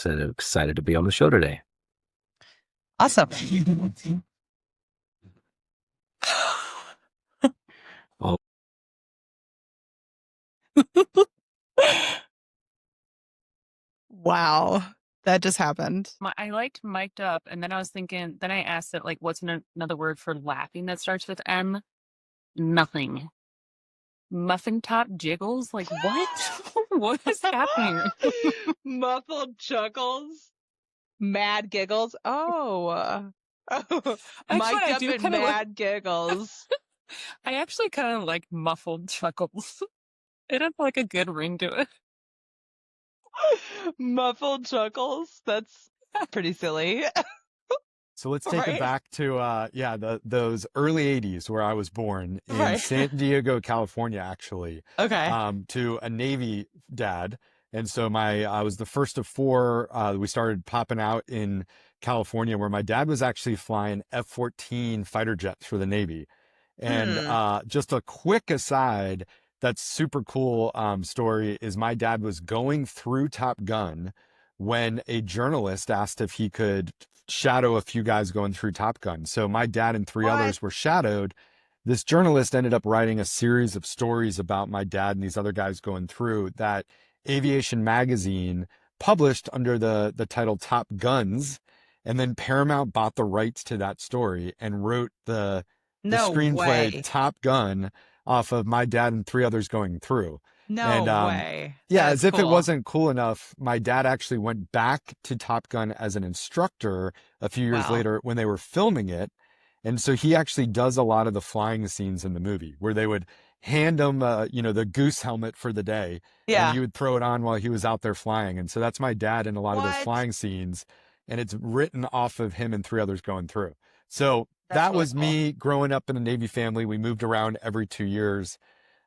So excited to be on the show today. Awesome. Well, Wow. That just happened. I liked mic'd up, and then I was thinking, then I asked it, like, what's another word for laughing that starts with M? Nothing. Muffin top jiggles? Like, what? What is happening? Muffled chuckles, mad giggles. Oh, Actually, mic'd I up do and kind of like, mad giggles. I actually kind of like muffled chuckles. It had like a good ring to it. Muffled chuckles. That's pretty silly, So let's take it right? back to those early 80s where I was born in Right. San Diego, California, actually, Okay. to a Navy dad. And so I was the first of four. We started popping out in California where my dad was actually flying F-14 fighter jets for the Navy. And Hmm. just a quick aside, that's super cool story is my dad was going through Top Gun when a journalist asked if he could shadow a few guys going through Top Gun. So my dad and three What? others were shadowed. This journalist ended up writing a series of stories about my dad and these other guys going through that Aviation Magazine published under the title Top Guns. And then Paramount bought the rights to that story and wrote the No screenplay way. Top Gun off of my dad and three others going through. No And way. yeah, That is as if it cool. wasn't cool enough, my dad actually went back to Top Gun as an instructor a few years Wow. later when they were filming it. And so he actually does a lot of the flying scenes in the movie where they would hand him, the goose helmet for the day, and Yeah. he would throw it on while he was out there flying. And so that's my dad in a lot of those What? flying scenes, and it's written off of him and three others going through. So That's that really was cool. me growing up in a Navy family. We moved around every 2 years.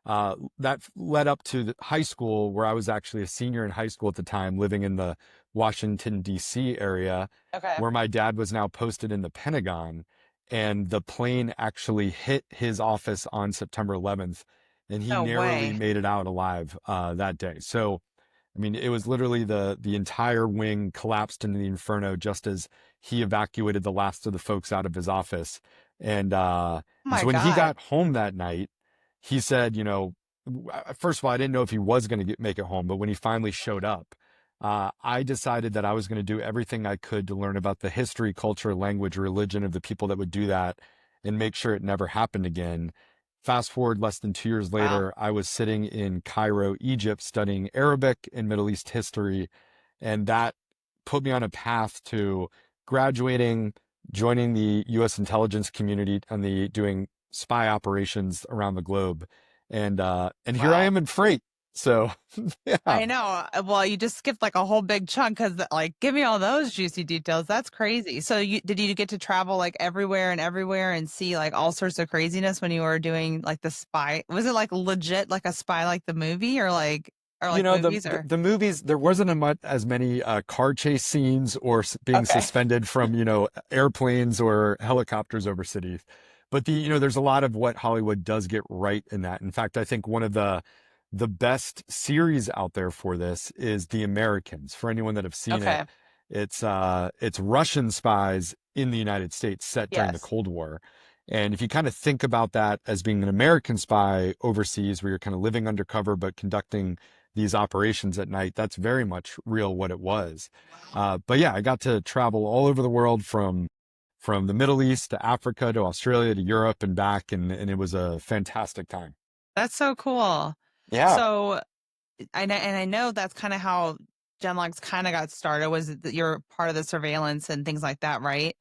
That led up to the high school where I was actually a senior in high school at the time, living in the Washington, D.C. area, Okay. where my dad was now posted in the Pentagon. And the plane actually hit his office on September 11th, and he No narrowly way. made it out alive that day. So, I mean, it was literally the entire wing collapsed into the inferno just as he evacuated the last of the folks out of his office. And Oh and my so when he God. got home that night, he said, first of all, I didn't know if he was going to make it home, but when he finally showed up, I decided that I was going to do everything I could to learn about the history, culture, language, religion of the people that would do that and make sure it never happened again. Fast forward less than 2 years Wow. later, I was sitting in Cairo, Egypt, studying Arabic and Middle East history. And that put me on a path to graduating, joining the US intelligence community and the doing spy operations around the globe. And here I Wow. am in freight. So yeah. I know. Well, you just skipped like a whole big chunk because, like, give me all those juicy details. That's crazy. So, did you get to travel like everywhere and see like all sorts of craziness when you were doing like the spy? Was it like legit, like a spy, like the movie, or You like know, movies, or the movies, there wasn't as many car chase scenes or being okay, suspended from, airplanes or helicopters over cities. But there's a lot of what Hollywood does get right in that. In fact, I think one of the best series out there for this is The Americans. For anyone that have seen it, okay, it's Russian spies in the United States set during the yes, Cold War. And if you kind of think about that as being an American spy overseas, where you're kind of living undercover but conducting these operations at night, that's very much real what it was. But yeah, I got to travel all over the world from the Middle East to Africa to Australia to Europe and back, and it was a fantastic time. that's so cool. Yeah. So, I know that's kind of how Genlogs kind of got started. Was that you're part of the surveillance and things like that, right?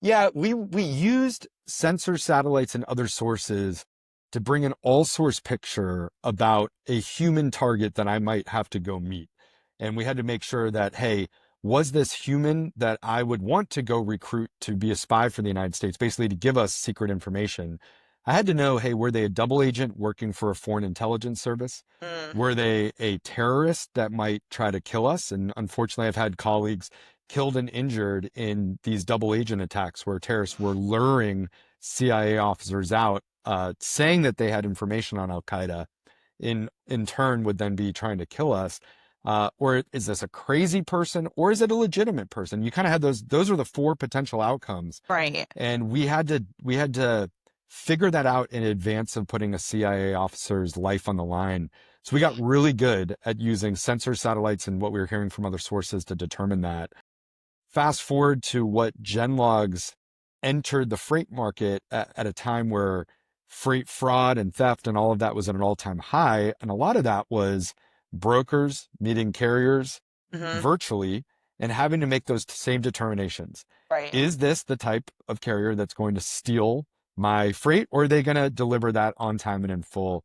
Yeah, we used sensor satellites and other sources to bring an all source picture about a human target that I might have to go meet. And we had to make sure that, hey, was this human that I would want to go recruit to be a spy for the United States, basically to give us secret information? I had to know, hey, were they a double agent working for a foreign intelligence service? Mm. Were they a terrorist that might try to kill us? And unfortunately, I've had colleagues killed and injured in these double agent attacks where terrorists were luring CIA officers out, saying that they had information on Al Qaeda, in turn would then be trying to kill us. Or is this a crazy person, or is it a legitimate person? You kind of had those were the 4 potential outcomes. Right. And we had to figure that out in advance of putting a CIA officer's life on the line. So we got really good at using sensor satellites and what we were hearing from other sources to determine that. Fast forward to what Genlogs entered the freight market at a time where freight fraud and theft and all of that was at an all-time high. And a lot of that was brokers meeting carriers virtually and having to make those same determinations. Right. Is this the type of carrier that's going to steal my freight, or are they going to deliver that on time and in full?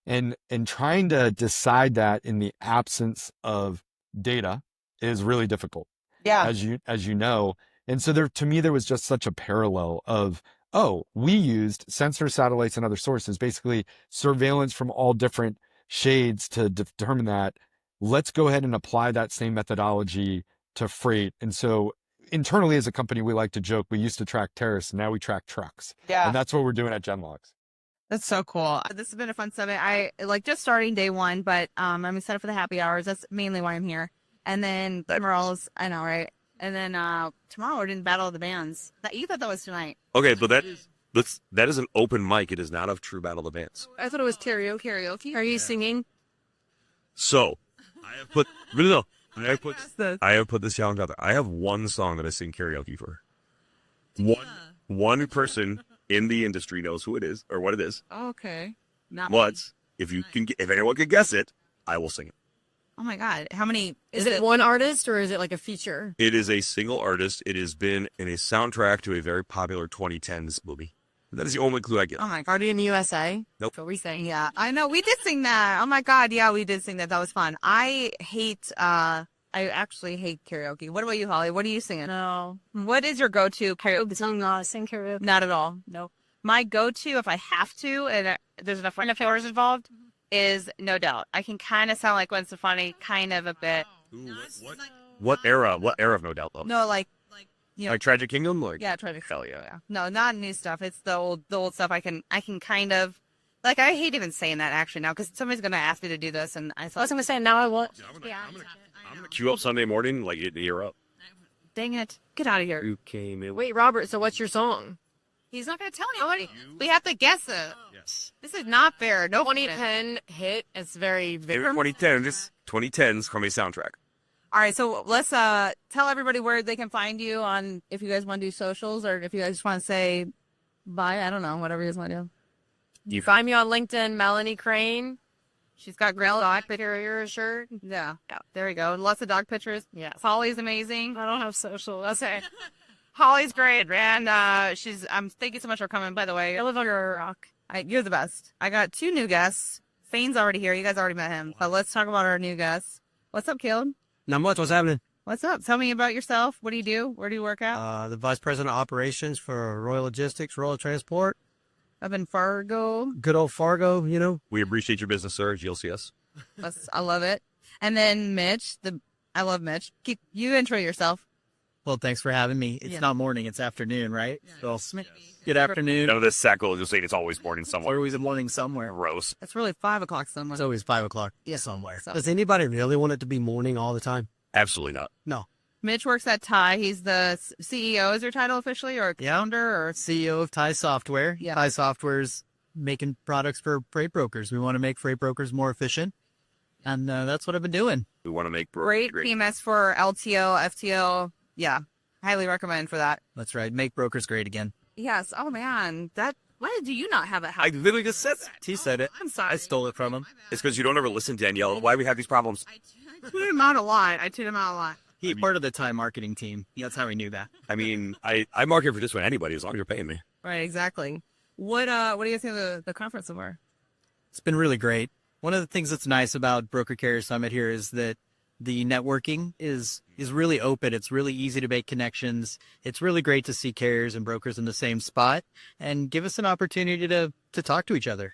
And trying to decide that in the absence of data is really difficult. Yeah. As you know. And so to me, there was just such a parallel of, oh, we used sensor satellites and other sources, basically surveillance from all different shades to determine that. Let's go ahead and apply that same methodology to freight. And so internally as a company, we like to joke, we used to track terrorists, and now we track trucks. Yeah. And that's what we're doing at Genlogs. That's so cool. This has been a fun summit. I like just starting day 1, but I'm excited for the happy hours. That's mainly why I'm here. And then tomorrow's, I know, right? And then tomorrow we're doing Battle of the Bands. You thought that was tonight. Okay, but that is an open mic. It is not a true Battle of the Bands. I thought it was karaoke. Are you singing? So I have put no. I have put this challenge out there. I have one song that I sing karaoke for. One person in the industry knows who it is or what it is. Okay. Not But me. if anyone can guess it, I will sing it. Oh my God. How many? Is it one artist or is it like a feature? It is a single artist. It has been in a soundtrack to a very popular 2010s movie. That is the only clue I get. Oh my God. Guardian USA? Nope. That's what we sang. Yeah. I know. We did sing that. Oh my God. Yeah, we did sing that. That was fun. I actually hate karaoke. What about you, Holly? What are you singing? No. What is your go-to karaoke song? No, sing karaoke. Not at all. No. My go-to, if I have to, and there's enough friend affairs involved, is No Doubt. I can kind of sound like Gwen Stefani, kind of a bit. Ooh, what era? What era of No Doubt though? No, like, you know, Like Tragic Kingdom? Like yeah, try to. hell yeah. No, not new stuff. It's the old stuff. I can kind of, like, I hate even saying that actually now because somebody's gonna ask me to do this, and I I was gonna say now I want. I'm gonna queue up Sunday morning, like you're up. dang it, get out of here. You came in. Wait, Robert. So what's your song? He's not gonna tell anybody. We have to guess it. Yes. This is not fair. No 2010 hit. It's very Maybe very. 2010s from a soundtrack. All right, so let's tell everybody where they can find you on if you guys want to do socials or if you guys just want to say bye. I don't know, whatever you guys want to do. You find me on LinkedIn, Melanie Crane. She's got grill dog pictures. Carrier shirt. Yeah, there we go. Lots of dog pictures. Yes. Holly's amazing. I don't have social. That's it. Holly's great, man. She's. Thank you so much for coming. By the way, I live under a rock. you're the best. I got 2 new guests. Fane's already here. You guys already met him. But let's talk about our new guests. What's up, Caleb? Not much. What's happening? What's up? Tell me about yourself. What do you do? Where do you work at? The Vice President of Operations for Royal Logistics, Royal Transport. Up in Fargo. Good old Fargo, you know. We appreciate your business, sir. GLCS. I love it. And then Mitch. I love Mitch. You intro yourself. Well, thanks for having me. It's Yeah. not morning, it's afternoon, right? Yeah. So, good afternoon. None of this sackle is just saying it's always morning somewhere. Always morning somewhere. Gross. It's really 5 o'clock somewhere. It's always 5 o'clock somewhere. So- Does anybody really want it to be morning all the time? Absolutely not. No. Mitch works at Ty. He's the CEO. Is your title officially, or Yeah. founder, or CEO of Ty Software. Yeah. Ty Software's making products for freight brokers. We want to make freight brokers more efficient. And that's what I've been doing. We want to make great PMS for LTO, FTO? Yeah, highly recommend for that. That's right. Make brokers great again. Yes. Oh man, why do you not have it? I literally just said that. He said it. I'm sorry. I stole it from him. It's because you don't ever listen, Danielle. Why we have these problems? I tuned him out a lot. He's part of the Ty marketing team. That's how he knew that. I mean, I market for just about anybody as long as you're paying me. Right. Exactly. What do you think of the conference so far? It's been really great. One of the things that's nice about Broker Carrier Summit here is that the networking is really open. It's really easy to make connections. It's really great to see carriers and brokers in the same spot and give us an opportunity to talk to each other.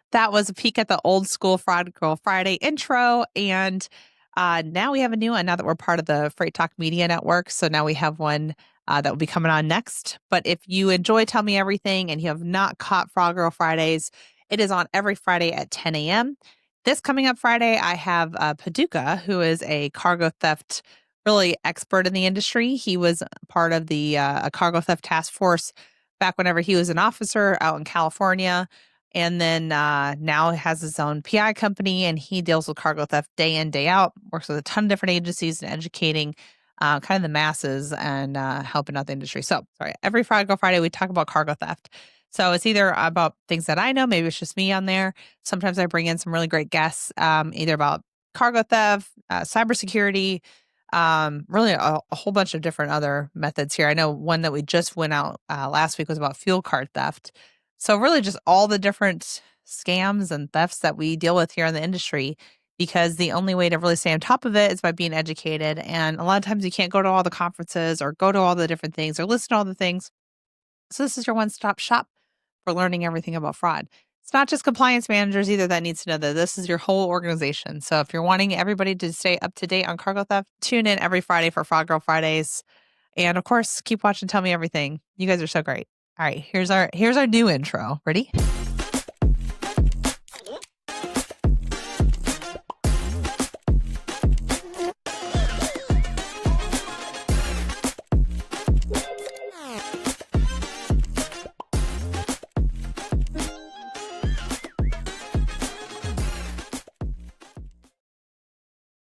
That was a peek at the old school Fraud Girl Friday intro. And now we have a new one now that we're part of the Freight Talk Media Network. So now we have one that will be coming on next. But if you enjoy Tell Me Everything and you have not caught Frog Girl Fridays, it is on every Friday at 10 a.m. This coming up Friday, I have Paducah, who is a cargo theft really expert in the industry. He was part of the a cargo theft task force back whenever he was an officer out in California. And then now has his own PI company, and he deals with cargo theft day in, day out, works with a ton of different agencies and educating kind of the masses and helping out the industry. So, sorry, every Friday we talk about cargo theft. So it's either about things that I know, maybe it's just me on there. Sometimes I bring in some really great guests, either about cargo theft, cybersecurity, really a whole bunch of different other methods here. I know one that we just went out last week was about fuel card theft. So really just all the different scams and thefts that we deal with here in the industry, because the only way to really stay on top of it is by being educated. And a lot of times you can't go to all the conferences or go to all the different things or listen to all the things. So this is your one-stop shop for learning everything about fraud. It's not just compliance managers either that needs to know that. This is your whole organization. So if you're wanting everybody to stay up to date on cargo theft, tune in every Friday for Frog Girl Fridays. And of course, keep watching Tell Me Everything. You guys are so great. All right, here's our new intro. Ready?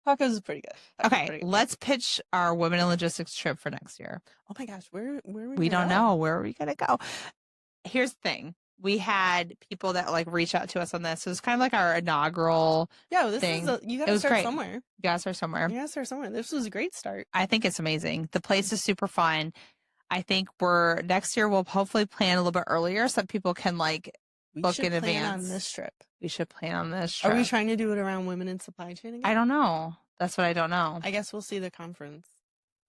Tacos is pretty good. Okay, let's pitch our Women in Logistics trip for next year. Oh my gosh, where are We don't know. Where are we going to go? Here's the thing. We had people that like reach out to us on this. It was kind of like our inaugural thing. You It gotta was start great. somewhere. You gotta start somewhere. You gotta start somewhere. This was a great start. I think it's amazing. The place is super fun. I think next year we'll hopefully plan a little bit earlier so that people can like We book should in plan advance. on this trip. We should plan on this trip. Are we trying to do it around women in supply chain again? I don't know. That's what I don't know. I guess we'll see the conference.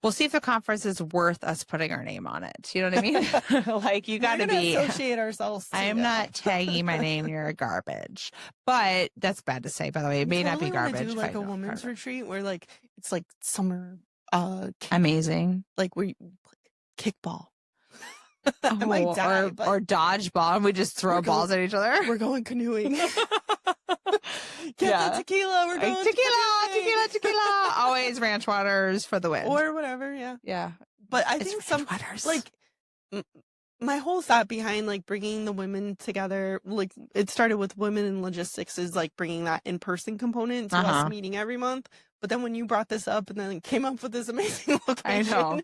We'll see if the conference is worth us putting our name on it. You know what I mean? Like you got to We're gonna be. associate ourselves. I am not tagging my name near garbage, but that's bad to say. By the way, it may not be garbage. Do if like I a know women's garbage. retreat where like it's like summer, Amazing. like where you kickball. I might die, but or dodgeball, and we just throw We're balls at each other. we're going canoeing. Get Yeah. the tequila. We're going Tequila. Always ranch waters for the win. or whatever. Yeah. Yeah. But I It's think ranch waters. like my whole thought behind like bringing the women together, like it started with women in logistics, is like bringing that in-person component to us meeting every month. But then when you brought this up and then came up with this amazing location, I know.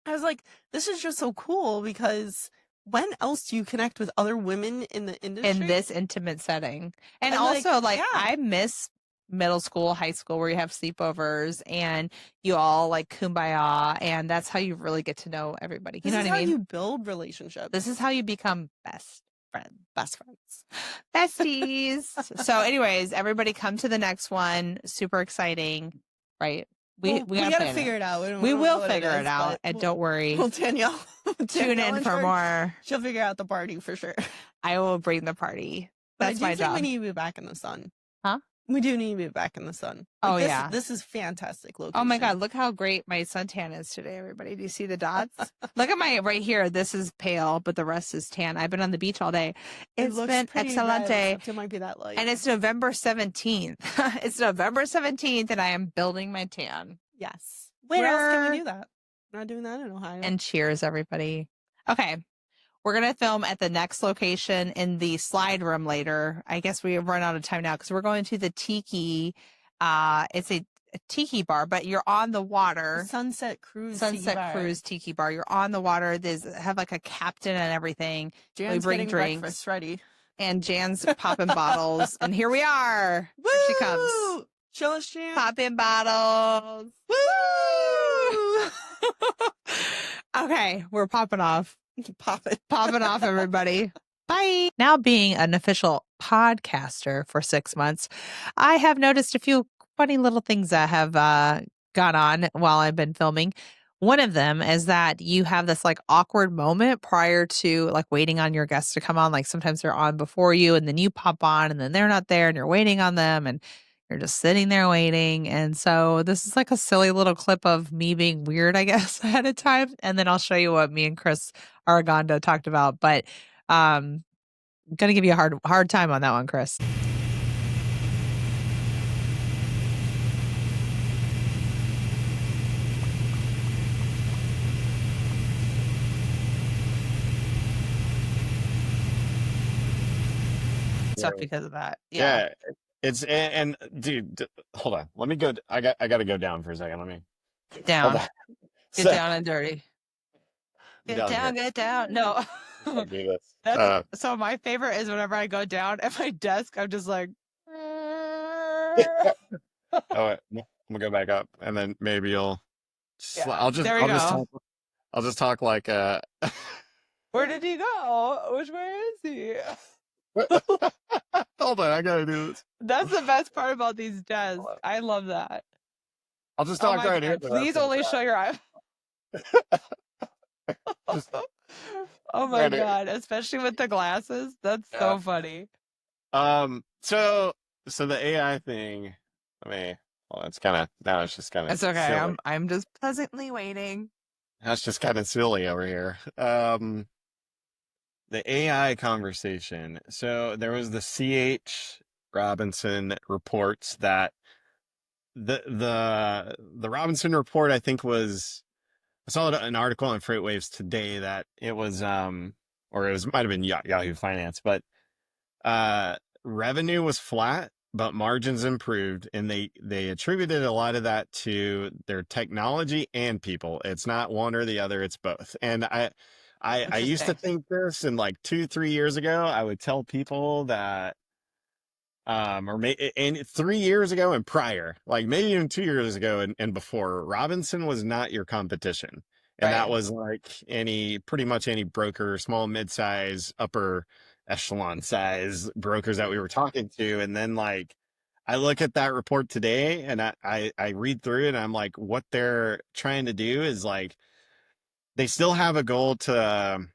I was like, this is just so cool, because when else do you connect with other women in the industry? In this intimate setting. And And, also, like, yeah. I miss middle school, high school, where you have sleepovers and you all like kumbaya, and that's how you really get to know everybody. You This know is what I how mean? you build relationships. This is how you become best friends. Best friends. Besties. So, anyways, everybody come to the next one. Super exciting, right? We gotta gotta figure it out. We will figure it out, and don't worry. Well, Danielle, Tune in for more. She'll figure out the party for sure. I will bring the party. But That's I do my think job. we need to be back in the sun. Huh? We do need to be back in the sun. Oh, this, yeah. This is fantastic location. Oh my God, look how great my suntan is today, everybody. Do you see the dots? Look at my right here. This is pale, but the rest is tan. I've been on the beach all day. It It's looks been pretty excelente. red, except it might be that light. And it's November 17th. It's November 17th, and I am building my tan. yes. Where else can we Winner. do that? We're not doing that in Ohio. And cheers, everybody. Okay. We're going to film at the next location in the slide room later. I guess we have run out of time now because we're going to the Tiki. It's a Tiki bar, but you're on the water. Sunset Cruise. Sunset Cruise Tiki Bar. You're on the water. There's have like a captain and everything. Jan's bring getting drinks. breakfast ready. And Jan's popping bottles. And here we are. Here she comes. Woo! Show us, Jan. Popping bottles. Woo! Okay, we're popping off. Pop it. Popping off, everybody. Bye. Now, being an official podcaster for 6 months, I have noticed a few funny little things that have gone on while I've been filming. One of them is that you have this like awkward moment prior to like waiting on your guests to come on. Like sometimes they're on before you and then you pop on and then they're not there and you're waiting on them and You're just sitting there waiting. And so this is like a silly little clip of me being weird, I guess, ahead of time. And then I'll show you what me and Chris Aragando talked about. But I'm gonna give you a hard time on that one, Chris. Stuff because of that. Yeah. It's and dude, hold on. Let me go. I got to go down for a second. Let me Get down. hold on. Get down and dirty. Get down, get down. No. Do this. That's so my favorite is whenever I go down at my desk, I'm just like Oh, wait, I'm gonna go back up, and then maybe you'll. there we go. I'll just talk like. Where did he go? Which way is he? Hold on, I gotta do this. That's the best part about these desks. I love that. I'll just talk right here. Please only show your eye. Oh my God, especially with the glasses. That's so funny. So the AI thing, well, it's kind of, now it's just kind of It's okay. silly. I'm just pleasantly waiting. That's just kind of silly over here. The AI conversation. So there was the CH Robinson reports that the Robinson report, I think I saw an article on FreightWaves today that it was, or it might have been Yahoo Finance, but revenue was flat, but margins improved, and they attributed a lot of that to their technology and people. It's not one or the other; it's both. And I used to think this, and like 2-3 years ago, I would tell people that, and 3 years ago and prior, like maybe even 2 years ago and before, Robinson was not your competition. And that was like pretty much any broker, small, mid-size, upper echelon size brokers that we were talking to. And then like, I look at that report today and I read through it and I'm like, what they're trying to do is like, they still have a goal to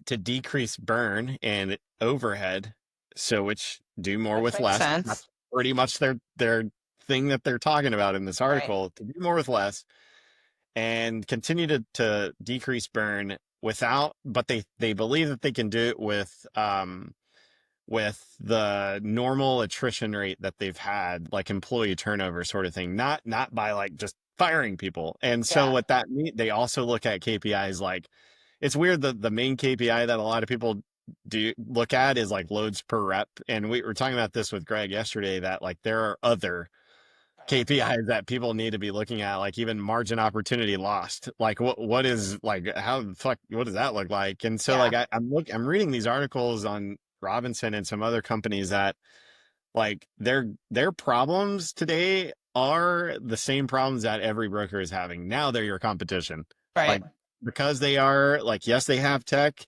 decrease burn and overhead. So which do more with less. That's pretty much their thing that they're talking about in this article, to do more with less and continue to decrease burn but they believe that they can do it with the normal attrition rate that they've had, like employee turnover sort of thing, not by like just firing people. And so what that means, they also look at KPIs. Like, it's weird that the main KPI that a lot of people do look at is like loads per rep. And we were talking about this with Greg yesterday, that like there are other KPIs that people need to be looking at, like even margin opportunity lost. Like what is, like, how the fuck, what does that look like? And so like I'm reading these articles on Robinson and some other companies that like their problems today are the same problems that every broker is having. Now they're your competition. Like, because they are like, yes, they have tech.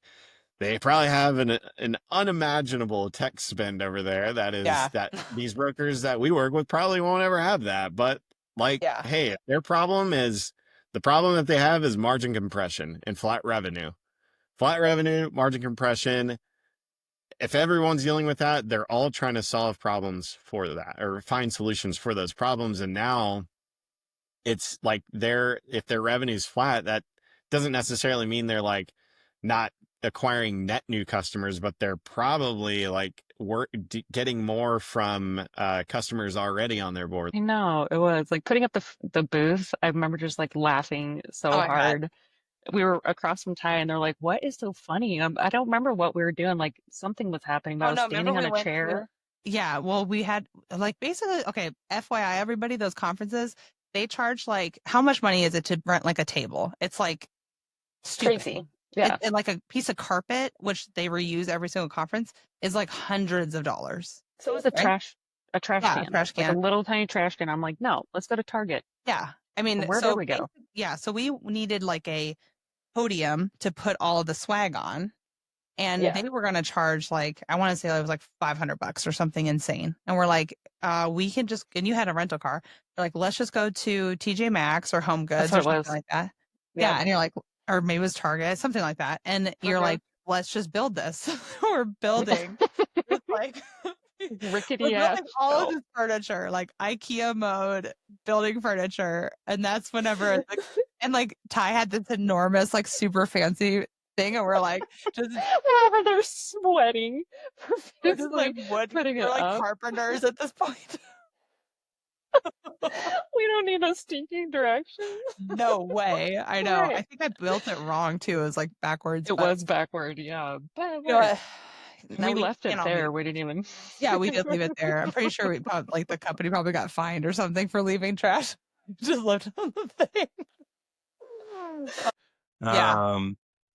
They probably have an unimaginable tech spend over there that is that these brokers that we work with probably won't ever have that. But like, hey, the problem that they have is margin compression and flat revenue, margin compression. If everyone's dealing with that, they're all trying to solve problems for that or find solutions for those problems. And now it's like if their revenue's flat, that doesn't necessarily mean they're like not acquiring net new customers, but they're probably like getting more from customers already on their board. I know, it was like putting up the booth. I remember just like laughing so hard. We were across from Ty and they're like, what is so funny? I don't remember what we were doing. Like something was happening, but I was standing on a chair. Well, we had like basically, okay, FYI, everybody, those conferences, they charge like, how much money is it to rent like a table? It's like stupid. Crazy. Yeah. And like a piece of carpet, which they reuse every single conference, is like hundreds of dollars. So it was a trash can. Trash can. Like a little tiny trash can. I'm like, no, let's go to Target. Yeah. I mean, where do we go? Yeah. So we needed like a podium to put all of the swag on. And they were going to charge like, I want to say it was like $500 or something insane. And we're like, we can just, and you had a rental car. They're like, let's just go to TJ Maxx or Home Goods or something like that. Yeah. And you're like, or maybe it was Target, something like that. And you're like, let's just build this. We're building. Like, rickety We're ass building all of shelf. this furniture, like IKEA mode, building furniture. And that's whenever, like, and like Ty had this enormous, like super fancy thing. And we're like, just, Whenever they're sweating we're just like profusely wood, putting we're it like up. carpenters at this point. We don't need a stinking direction. No way. I know. I Right. think I built it wrong too. It was like backwards. It But was backward, yeah. But it you know worked. what? No, We we left can't it all be. there. We didn't even. Yeah, we did leave it there. I'm pretty sure we probably, like, the company probably got fined or something for leaving trash. Just left it on the thing. Yeah.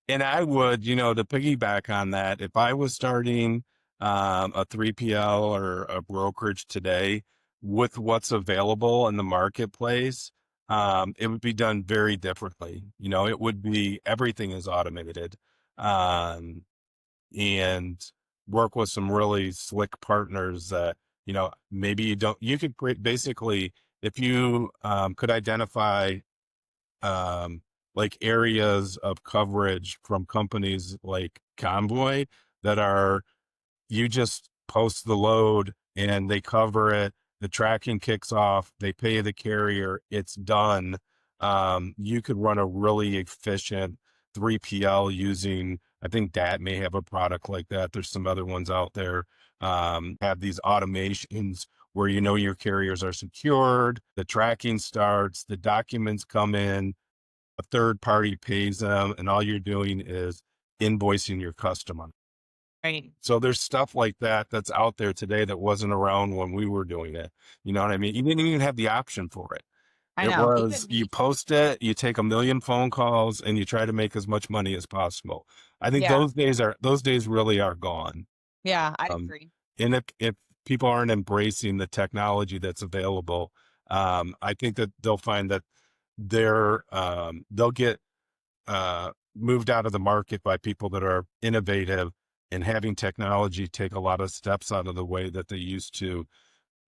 And I would, to piggyback on that, if I was starting a 3PL or a brokerage today with what's available in the marketplace, it would be done very differently. It would be everything is automated, and work with some really slick partners that, maybe you could basically, if you could identify like areas of coverage from companies like Convoy that are, you just post the load and they cover it, the tracking kicks off, they pay the carrier, it's done. You could run a really efficient 3PL using, I think DAT may have a product like that. There's some other ones out there, have these automations where your carriers are secured, the tracking starts, the documents come in, a third party pays them, and all you're doing is invoicing your customer. Right. So there's stuff like that that's out there today that wasn't around when we were doing it. You know what I mean? You didn't even have the option for it. I It know. was, you post it, you take a million phone calls, and you try to make as much money as possible. I think Yeah. those days really are gone. Yeah, I agree. And if people aren't embracing the technology that's available, I think that they'll find that they'll get moved out of the market by people that are innovative and having technology take a lot of steps out of the way that they used to.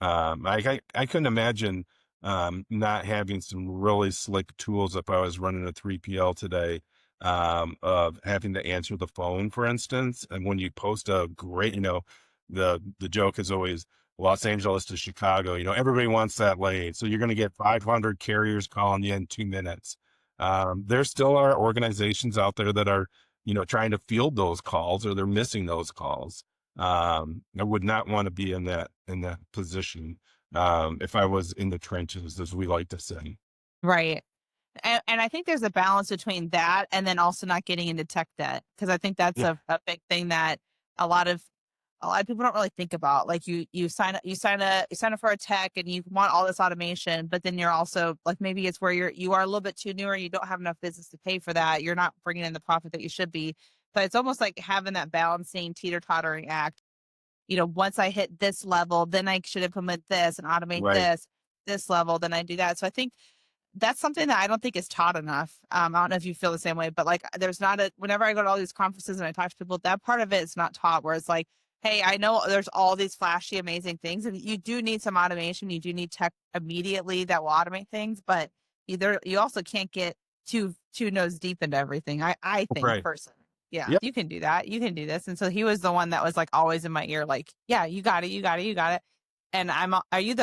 I couldn't imagine not having some really slick tools if I was running a 3PL today, of having to answer the phone, for instance. And when you post a great, the joke is always Los Angeles to Chicago, everybody wants that lane. So you're going to get 500 carriers calling you in 2 minutes. There still are organizations out there that are, trying to field those calls, or they're missing those calls. I would not want to be in that position, if I was in the trenches, as we like to say. Right. And I think there's a balance between that and then also not getting into tech debt, because I think that's Yeah. a big thing that a lot of people don't really think about. Like you sign up for a tech and you want all this automation, but then you're also like, maybe it's where you are a little bit too new, or you don't have enough business to pay for that. You're not bringing in the profit that you should be. But it's almost like having that balancing teeter-tottering act. Once I hit this level, then I should implement this and automate Right. this level, then I do that. So I think that's something that I don't think is taught enough. I don't know if you feel the same way, but like, there's not whenever I go to all these conferences and I talk to people, that part of it is not taught, where it's like, hey, I know there's all these flashy, amazing things, and you do need some automation. You do need tech immediately that will automate things, but you also can't get too nose deep into everything. I think Right. personally. Yeah, Yep. you can do that. You can do this. And so he was the one that was like always in my ear, like, yeah, you got it, you got it, you got it. And are you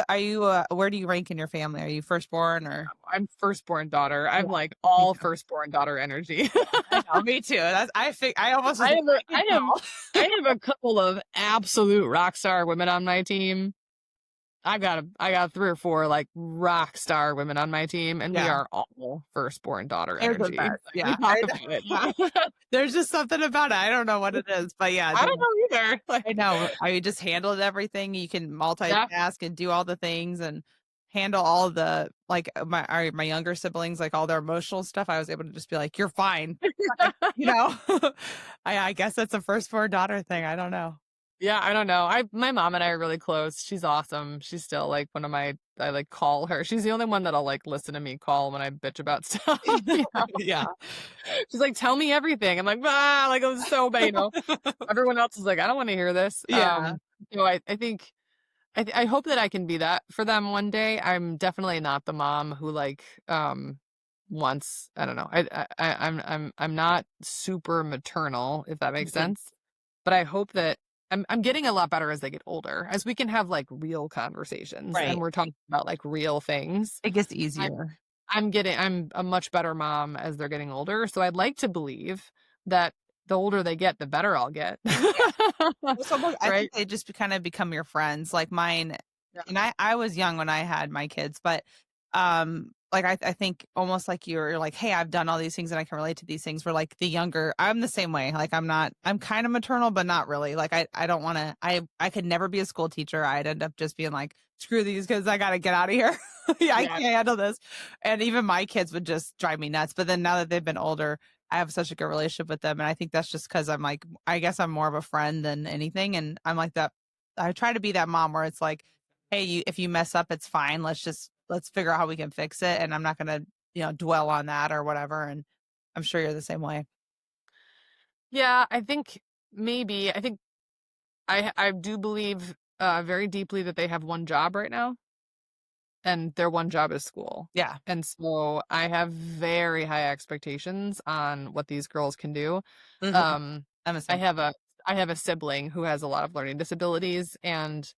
where do you rank in your family? Are you firstborn or? I'm firstborn daughter. I'm Yeah, like me all too. firstborn daughter energy. I know, me too. I almost was I like, have I have a couple of absolute rock star women on my team. I got 3 or 4 like rock star women on my team, and we Yeah. are all firstborn daughter They're the energy. best. Like, Yeah. we talk about it. There's just something about it. I don't know what it is, but yeah, I don't know either. I Like, know. I just handled everything. You can multitask and do all the things and handle all the, like, my younger siblings, like all their emotional stuff. I was able to just be like, "You're fine," you know. I guess that's a firstborn daughter thing. I don't know. yeah, I don't know. My mom and I are really close. She's awesome. She's still like one of my. I like call her. She's the only one that'll like listen to me call when I bitch about stuff. You know? Yeah. She's like, tell me everything. I'm like, like it was so bad. Everyone else is like, I don't want to hear this. Yeah. I think I hope that I can be that for them one day. I'm definitely not the mom who like wants. I don't know. I'm not super maternal, if that makes sense. But I hope that I'm getting a lot better as they get older, as we can have like real conversations Right. and we're talking about like real things. It gets easier. I'm a much better mom as they're getting older. So I'd like to believe that the older they get, the better I'll get. So look, I Right? think they just kind of become your friends. Like mine, and I was young when I had my kids, but like I think almost like you're like, hey, I've done all these things and I can relate to these things. Where like the younger, I'm the same way. Like I'm kind of maternal, but not really. Like I don't want to. I could never be a school teacher. I'd end up just being like, screw these kids, I gotta get out of here. I can't handle this. And even my kids would just drive me nuts. But then now that they've been older, I have such a good relationship with them. And I think that's just because I'm like, I guess I'm more of a friend than anything. And I'm like that. I try to be that mom where it's like, hey, if you mess up, it's fine. Let's figure out how we can fix it. And I'm not going to, dwell on that or whatever. And I'm sure you're the same way. Yeah, I think I do believe very deeply that they have one job right now. And their one job is school. Yeah. And so I have very high expectations on what these girls can do. Mm-hmm. I have a sibling who has a lot of learning disabilities, and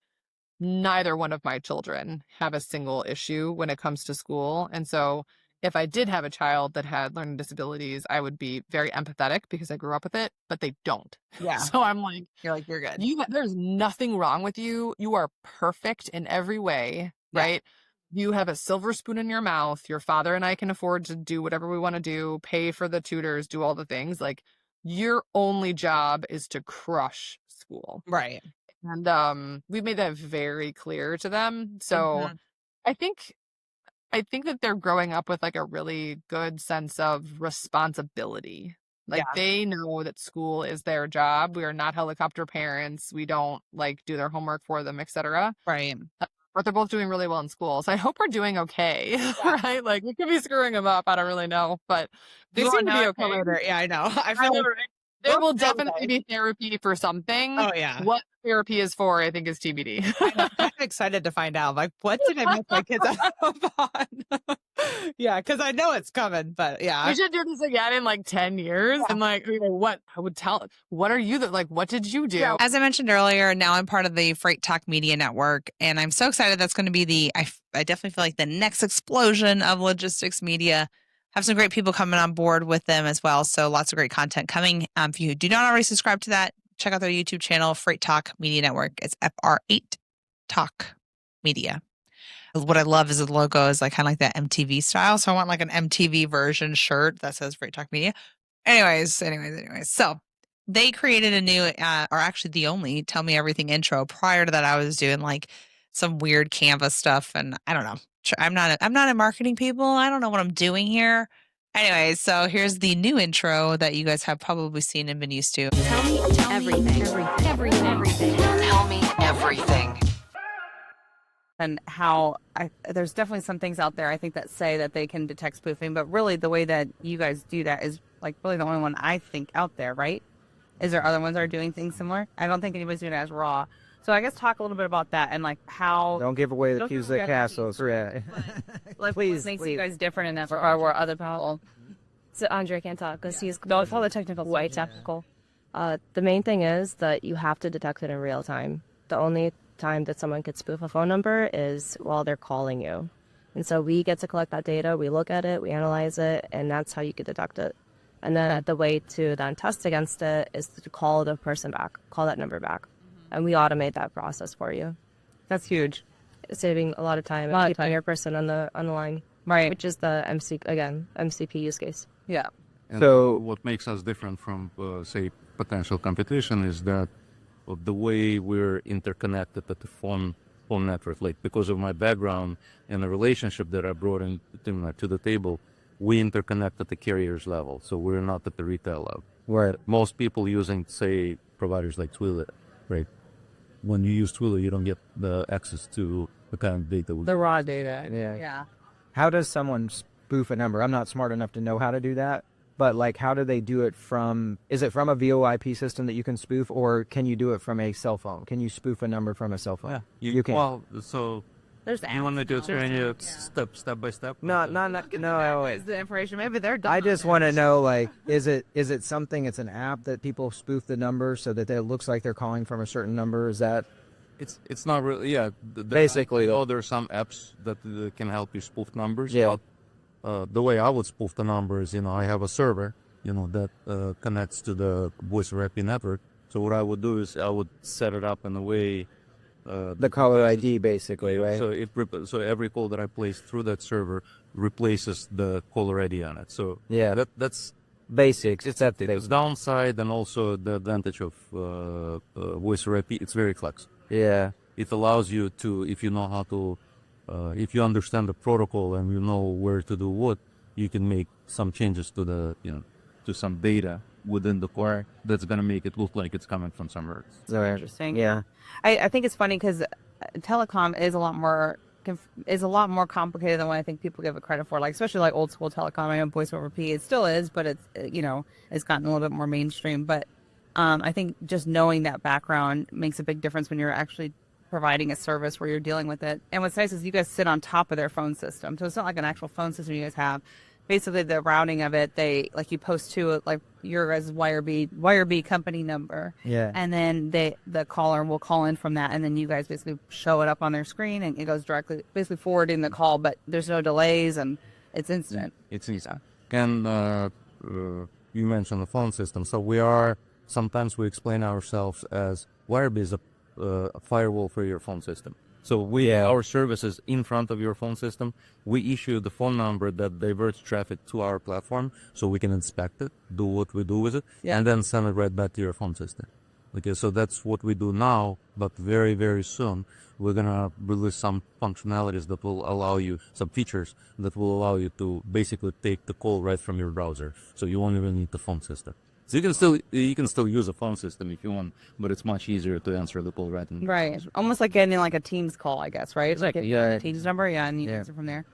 neither one of my children have a single issue when it comes to school. And so if I did have a child that had learning disabilities, I would be very empathetic because I grew up with it, but they don't. Yeah. So I'm like, you're good. There's nothing wrong with you. You are perfect in every way, right? You have a silver spoon in your mouth. Your father and I can afford to do whatever we want to do, pay for the tutors, do all the things. Like, your only job is to crush school. Right. And we've made that very clear to them. So I think that they're growing up with like a really good sense of responsibility. Like they know that school is their job. We are not helicopter parents. We don't like do their homework for them, etc. Right. But they're both doing really well in school. So I hope we're doing okay. Right? Like, we could be screwing them up. I don't really know, but they seem to be okay. Later. Yeah, I know. I feel like there will definitely be therapy for something. Oh yeah. What therapy is for, I think, is TBD. I'm excited to find out. Like, what did I mess my kids up on? Yeah, because I know it's coming. But yeah, we should do this again in like 10 years. And like, what are you what did you do? As I mentioned earlier, now I'm part of the Freight Talk Media Network, and I'm so excited. That's going to be I definitely feel like the next explosion of logistics media. Have some great people coming on board with them as well. So lots of great content coming. If you do not already subscribe to that, check out their YouTube channel, Freight Talk Media Network. It's FR8 Talk Media. What I love is the logo is like kind of like that MTV style. So I want like an MTV version shirt that says Freight Talk Media. Anyways. So they created a new, or actually the only Tell Me Everything intro. Prior to that, I was doing like some weird Canva stuff, and I don't know. I'm not a marketing people. I don't know what I'm doing here. Anyways, so here's the new intro that you guys have probably seen and been used to. Tell me everything. Tell me everything. And how there's definitely some things out there I think that say that they can detect spoofing, but really the way that you guys do that is like really the only one I think out there, right? Is there other ones that are doing things similar? I don't think anybody's doing it as raw. So I guess talk a little bit about that and like how. Don't give away the keys to the castles. Yeah. Like, please, what makes please. you guys different in that or other people? So Andre can't talk because he's it's all the technical, way technical. The main thing is that you have to detect it in real time. The only time that someone could spoof a phone number is while they're calling you. And so we get to collect that data, we look at it, we analyze it, and that's how you could detect it. And then the way to then test against it is to call the person back, call that number back. And we automate that process for you. That's huge. Saving a lot of time and keeping your person on the line. Right. Which is the MCP use case. Yeah. And so what makes us different from, say, potential competition is that the way we're interconnected at the phone network, like because of my background and the relationship that I brought to the table, we interconnect at the carrier's level. So we're not at the retail level. Right. Most people using, say, providers like Twilio, right? When you use Twilio, you don't get the access to the kind of data. The raw data. Yeah. How does someone spoof a number? I'm not smart enough to know how to do that, but like, how do they do it is it from a VoIP system that you can spoof, or can you do it from a cell phone? Can you spoof a number from a cell phone? Yeah, you can. Well, so There's You want me to apps explain now. you step by step? No, no. Is the information? Maybe they're done. I on just there. want to know, like, is it something? It's an app that people spoof the number so that it looks like they're calling from a certain number. Is that? It's not really, yeah. Basically, though. there are some apps that can help you spoof numbers. Yeah. But the way I would spoof the numbers, I have a server, that connects to the voice over IP network. So what I would do is I would set it up in a way. The caller ID, basically, right? So every call that I place through that server replaces the caller ID on it. So yeah, that's basics. It's that the downside and also the advantage of voice over IP. It's very flexible. Yeah, it allows you to, if you know how to, if you understand the protocol and you know where to do what, you can make some changes to the, to some data within the core that's going to make it look like it's coming from somewhere else. So Interesting. Yeah, I think it's funny because telecom is a lot more complicated than what I think people give it credit for. Like especially like old school telecom, I know voice over IP. It still is, but it's it's gotten a little bit more mainstream. But I think just knowing that background makes a big difference when you're actually providing a service where you're dealing with it. And what's nice is you guys sit on top of their phone system, so it's not like an actual phone system you guys have. Basically, the routing of it, you post to like your guys' Wire-B company number, and then the caller will call in from that, and then you guys basically show it up on their screen, and it goes directly, basically forwarding the call, but there's no delays, and it's instant. It's instant. And you mentioned the phone system, so sometimes we explain ourselves as Wire-B is a firewall for your phone system. So our service is in front of your phone system. We issue the phone number that diverts traffic to our platform so we can inspect it, do what we do with it, and then send it right back to your phone system. Okay, so that's what we do now, but very, very soon we're going to release some functionalities that will allow you, some features that will allow you to basically take the call right from your browser. So you won't even need the phone system. So you can still use a phone system if you want, but it's much easier to answer the call right. Almost like getting like a Teams call, I guess, right? Exactly. Yeah. Teams number, and you answer from there.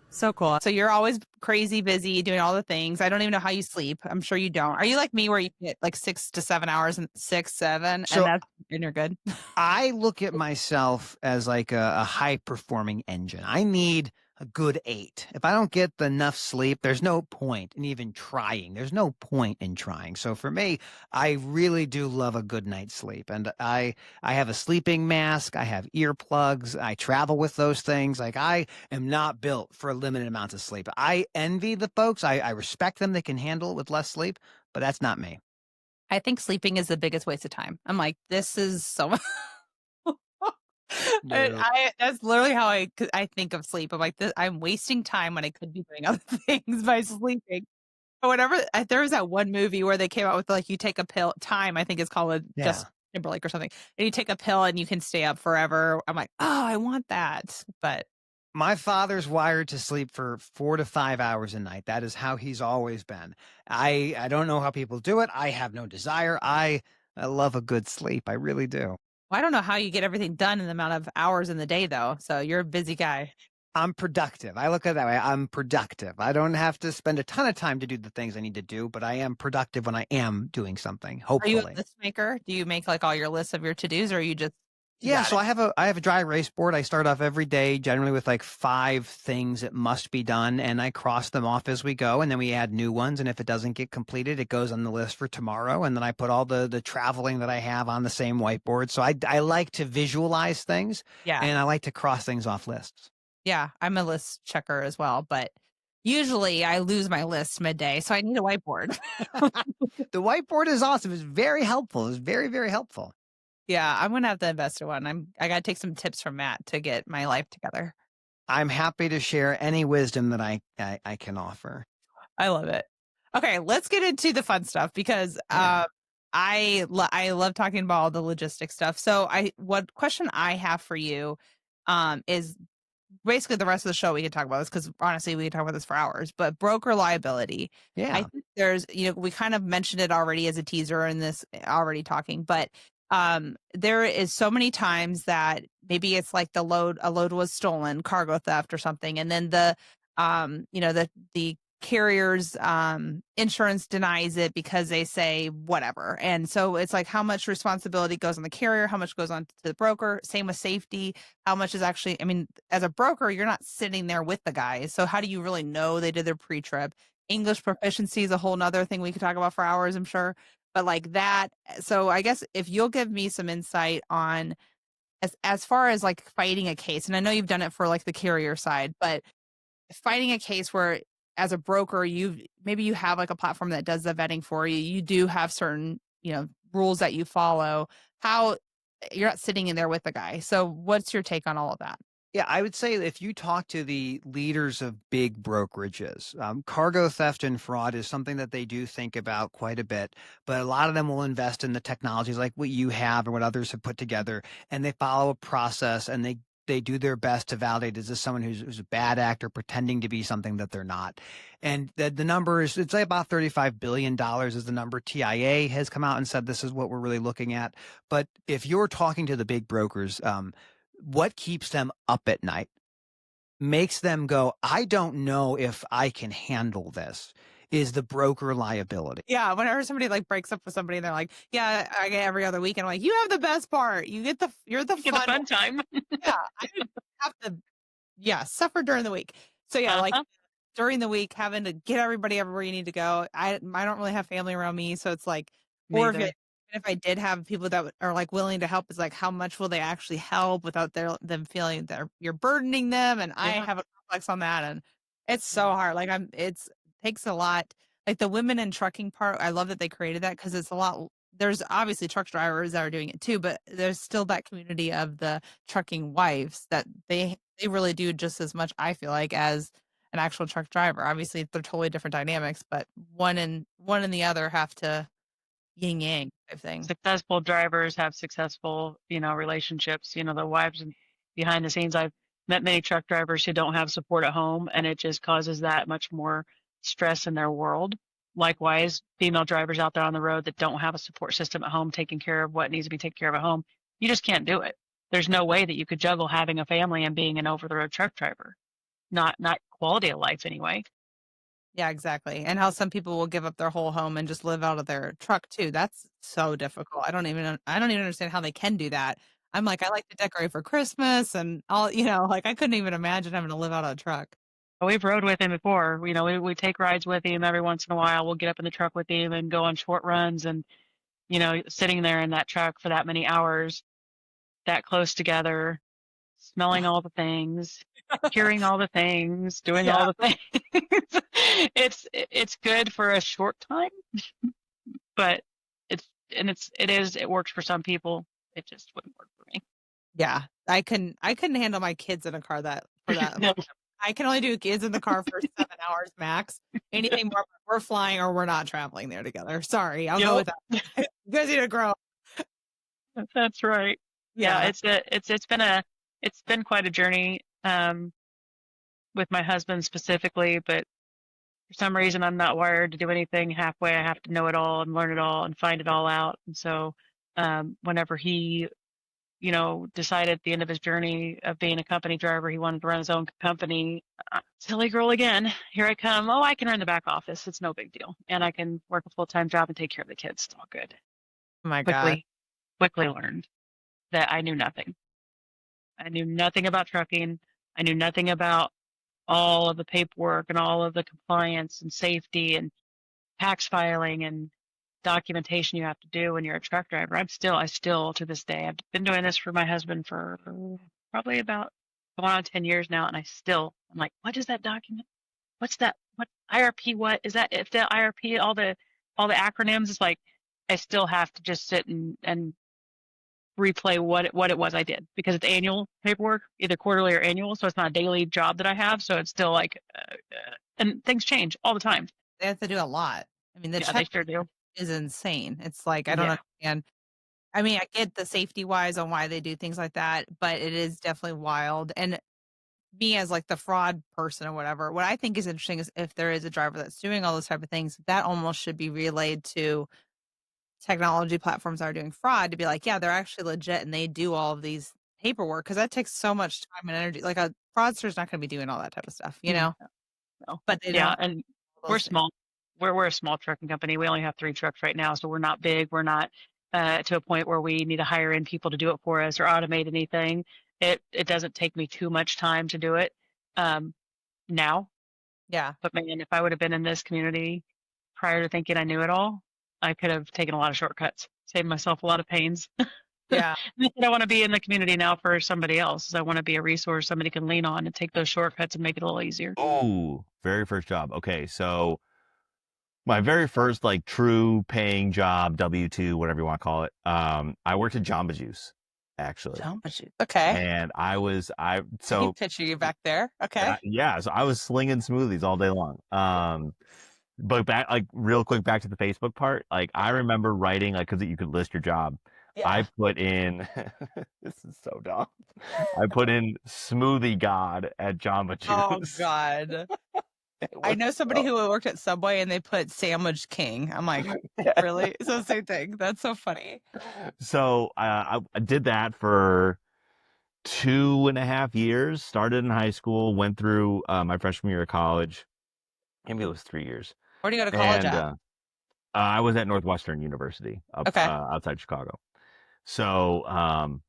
So cool. So you're always crazy busy doing all the things. I don't even know how you sleep. I'm sure you don't. Are you like me where you get like 6 to 7 hours and 6, 7, and you're good? I look at myself as like a high performing engine. I need a good 8. If I don't get enough sleep, there's no point in even trying. There's no point in trying. So for me, I really do love a good night's sleep. And I have a sleeping mask. I have earplugs. I travel with those things. Like I am not built for limited amounts of sleep. I envy the folks. I respect them. They can handle it with less sleep, but that's not me. I think sleeping is the biggest waste of time. I'm like, this is so that's literally how I think of sleep. I'm like, I'm wasting time when I could be doing other things by sleeping. Or whatever. There was that one movie where they came out with like, you take a pill. Time, I think it's called Just Timberlake or something. And you take a pill and you can stay up forever. I'm like, oh, I want that. But my father's wired to sleep for 4 to 5 hours a night. That is how he's always been. I don't know how people do it. I have no desire. I love a good sleep. I really do. I don't know how you get everything done in the amount of hours in the day, though. So you're a busy guy. I'm productive. I look at it that way. I'm productive. I don't have to spend a ton of time to do the things I need to do, but I am productive when I am doing something, hopefully. Are you a list maker? Do you make like all your lists of your to-dos, or are you just... Yeah, so I have a dry erase board. I start off every day generally with like 5 things that must be done, and I cross them off as we go, and then we add new ones, and if it doesn't get completed, it goes on the list for tomorrow, and then I put all the traveling that I have on the same whiteboard. So I like to visualize things, and I like to cross things off lists. Yeah, I'm a list checker as well, but usually I lose my list midday, so I need a whiteboard. The whiteboard is awesome. It's very helpful. It's very, very helpful. Yeah, I'm gonna have to invest in one. I gotta take some tips from Matt to get my life together. I'm happy to share any wisdom that I can offer. I love it. Okay, let's get into the fun stuff because I love talking about all the logistics stuff. So what question I have for you is basically the rest of the show we can talk about this because honestly we can talk about this for hours, but broker liability. Yeah. I think there's, we kind of mentioned it already as a teaser in this already talking, but there is so many times that maybe it's like a load was stolen, cargo theft or something. And then the carriers insurance denies it because they say whatever. And so it's like how much responsibility goes on the carrier, how much goes on to the broker. Same with safety. How much is actually, I mean, as a broker, you're not sitting there with the guys. So how do you really know they did their pre-trip? English proficiency is a whole nother thing we could talk about for hours, I'm sure. But like that, so I guess if you'll give me some insight on as far as like fighting a case, and I know you've done it for like the carrier side, but fighting a case where as a broker, maybe you have like a platform that does the vetting for you. You do have certain, rules that you follow. How you're not sitting in there with the guy. So what's your take on all of that? Yeah, I would say if you talk to the leaders of big brokerages, cargo theft and fraud is something that they do think about quite a bit, but a lot of them will invest in the technologies like what you have or what others have put together, and they follow a process and they do their best to validate, is this someone who's a bad actor pretending to be something that they're not? And the number is, it's like about $35 billion is the number. TIA has come out and said this is what we're really looking at. But if you're talking to the big brokers, what keeps them up at night, makes them go, I don't know if I can handle this, is the broker liability. Yeah, whenever somebody like breaks up with somebody and they're like, yeah, I get every other weekend. I'm like, you have the best part. You're the fun time. Yeah, I have to suffer during the week. So yeah, like during the week, having to get everybody everywhere you need to go. I don't really have family around me, so it's like, or if I did have people that are like willing to help, it's like how much will they actually help without them feeling that you're burdening them? And I have a complex on that, and it's so hard. Like it takes a lot. Like the women in trucking part, I love that they created that because it's a lot. There's obviously truck drivers that are doing it too, but there's still that community of the trucking wives that they really do just as much, I feel like, as an actual truck driver. Obviously, they're totally different dynamics, but one and the other have to yin yang type thing. Successful drivers have successful, relationships. The wives and behind the scenes. I've met many truck drivers who don't have support at home, and it just causes that much more stress in their world. Likewise, female drivers out there on the road that don't have a support system at home, taking care of what needs to be taken care of at home, you just can't do it. There's no way that you could juggle having a family and being an over-the-road truck driver. Not quality of life anyway. Yeah, exactly. And how some people will give up their whole home and just live out of their truck too. That's so difficult. I don't even understand how they can do that. I'm like, I like to decorate for Christmas and all, like I couldn't even imagine having to live out of a truck. We've rode with him before. We take rides with him every once in a while. We'll get up in the truck with him and go on short runs, and sitting there in that truck for that many hours, that close together, smelling all the things, hearing all the things, doing all the things. It's good for a short time, but it works for some people. It just wouldn't work for me. Yeah, I couldn't handle my kids in a car for that. No. I can only do kids in the car for 7 hours max. Anything more, we're flying or we're not traveling there together. Sorry, I'll go with that. You guys need to grow up. That's right. Yeah, it's been quite a journey with my husband specifically, but for some reason I'm not wired to do anything halfway. I have to know it all and learn it all and find it all out. And so whenever he decided at the end of his journey of being a company driver, he wanted to run his own company. Silly girl again. Here I come. Oh, I can run the back office. It's no big deal. And I can work a full-time job and take care of the kids. It's all good. Oh my God. Quickly learned that I knew nothing. I knew nothing about trucking. I knew nothing about all of the paperwork and all of the compliance and safety and tax filing and documentation you have to do when you're a truck driver. I still to this day, I've been doing this for my husband for probably about going on 10 years now, and I'm like, what is that document? What's that? What IRP? What is that? If the IRP, all the acronyms, it's like I still have to just sit and replay what it was I did, because it's annual paperwork, either quarterly or annual, so it's not a daily job that I have. So it's still like, and things change all the time. They have to do a lot. I mean, they sure do. Is insane. It's like, I don't understand. I mean, I get the safety wise on why they do things like that, but it is definitely wild. And me as like the fraud person or whatever, what I think is interesting is if there is a driver that's doing all those type of things, that almost should be relayed to technology platforms that are doing fraud to be like, yeah, they're actually legit and they do all of these paperwork, because that takes so much time and energy. Like a fraudster's not going to be doing all that type of stuff, No. But they yeah, don't. We're small. We're a small trucking company. We only have 3 trucks right now, so we're not big. We're not to a point where we need to hire in people to do it for us or automate anything. It doesn't take me too much time to do it now. Yeah. But man, if I would have been in this community prior to thinking I knew it all, I could have taken a lot of shortcuts, saved myself a lot of pains. Yeah. I want to be in the community now for somebody else. I want to be a resource somebody can lean on and take those shortcuts and make it a little easier. Ooh, very first job. Okay, so my very first like true paying job, W-2, whatever you want to call it. I worked at Jamba Juice, actually. Jamba Juice. Okay. And I can picture you back there. Okay. yeah, so I was slinging smoothies all day long. But back, like real quick, back to the Facebook part. Like I remember writing, like, because you could list your job. Yeah. I put in, this is so dumb. I put in smoothie god at Jamba Juice. Oh God. I know somebody who worked at Subway and they put sandwich king. I'm like, really? It's the same thing. That's so funny. So I did that for 2.5 years. Started in high school, went through my freshman year of college. Maybe it was 3 years. Where do you go to college at? I was at Northwestern University up outside Chicago. So,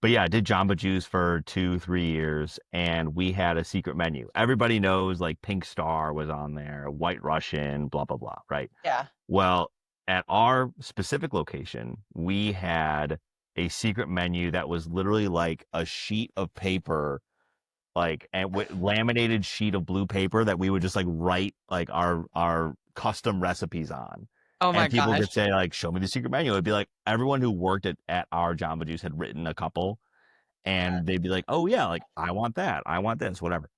but yeah, I did Jamba Juice for 2-3 years, and we had a secret menu. Everybody knows like Pink Star was on there, White Russian, blah, blah, blah, right? Yeah. Well, at our specific location, we had a secret menu that was literally like a sheet of paper, like, and with laminated sheet of blue paper that we would just like write like our custom recipes on. Oh my And people gosh. could say like, show me the secret menu. It'd be like everyone who worked at our Jamba Juice had written a couple, and they'd be like, oh yeah, like I want that, I want this, whatever.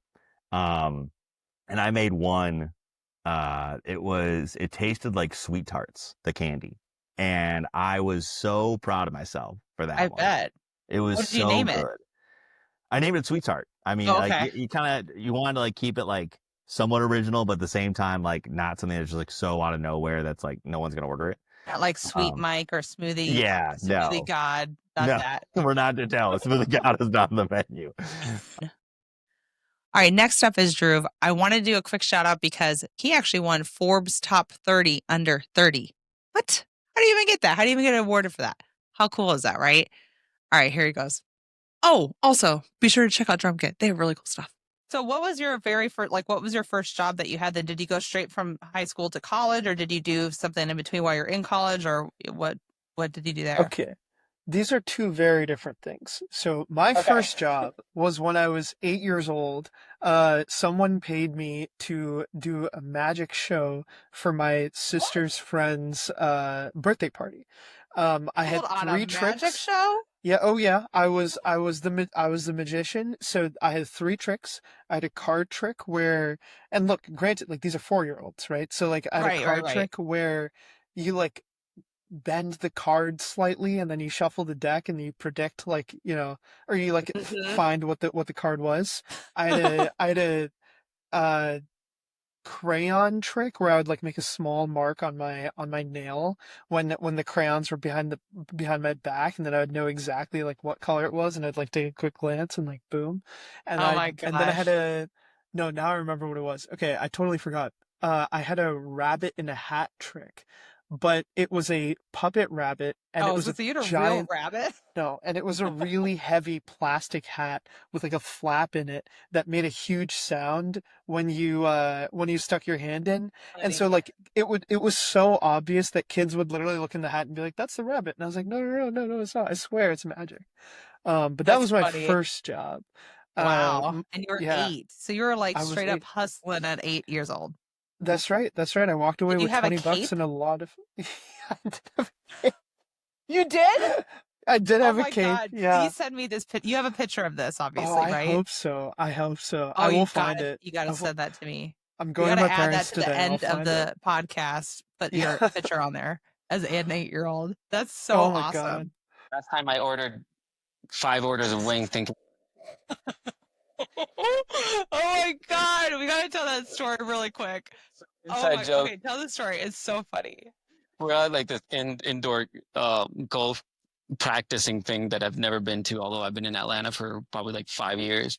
And I made one. It tasted like Sweet Tarts, the candy, and I was so proud of myself for that. I bet. It was What did you so name good. it? I named it Sweet Tart. I mean, Oh, like okay. you kind of wanted to like keep it like somewhat original, but at the same time, like not something that's just like so out of nowhere that's like no one's gonna order it. Not like Sweet Mike or Smoothie. Yeah, Smoothie no. God. Not No, that. we're not to tell. Smoothie God is not on the menu. All right, next up is Drew. I want to do a quick shout out because he actually won Forbes Top 30 Under 30. What? How do you even get that? How do you even get awarded for that? How cool is that, right? All right, here he goes. Oh, also, be sure to check out Drum Kit. They have really cool stuff. So what was your very first, like, what was your first job that you had then? Did you go straight from high school to college, or did you do something in between while you're in college, or what did you do there? Okay. These are two very different things. So my first job was when I was 8 years old. Someone paid me to do a magic show for my sister's friend's birthday party. I had Hold on, three a tricks. magic show? Yeah, oh yeah. I was the magician. So I had 3 tricks. I had a card trick where, and look, granted, like these are 4-year-olds, right? So like I had a card trick where you like bend the card slightly and then you shuffle the deck and you predict like, you know, or you like find what the card was. I had a crayon trick where I would like make a small mark on my nail when the crayons were behind my back, and then I would know exactly like what color it was, and I'd like take a quick glance and like boom. And and then I had now I remember what it was. Okay, I totally forgot. I had a rabbit in a hat trick, but it was a puppet rabbit, and it was so you had a giant real rabbit? No, and it was a really heavy plastic hat with like a flap in it that made a huge sound when you stuck your hand in. And so like it was so obvious that kids would literally look in the hat and be like, "That's the rabbit." And I was like, "No, it's not. I swear it's magic." But that was my first job. Wow. And you were yeah. 8. So you were like I was straight up 8. hustling at 8 years old. That's right. I walked away Did you with have a $20 cape? and a lot of You did? I did have Oh a my cape. God. Yeah. Please send me this you have a picture of this, obviously, Oh, I right? hope so. I Oh, will you find gotta, it. You got to send that to me. I'm We going got to to my add that parents to the today. I'll end of find the it. podcast. Put your Yeah. picture on there as an 8-year-old. That's so Oh my awesome. God. Last time I ordered 5 orders of wing thinking Oh my God. We got to tell that story really quick. inside joke. Okay, tell the story. It's so funny. We're at like this indoor golf practicing thing that I've never been to, although I've been in Atlanta for probably like 5 years.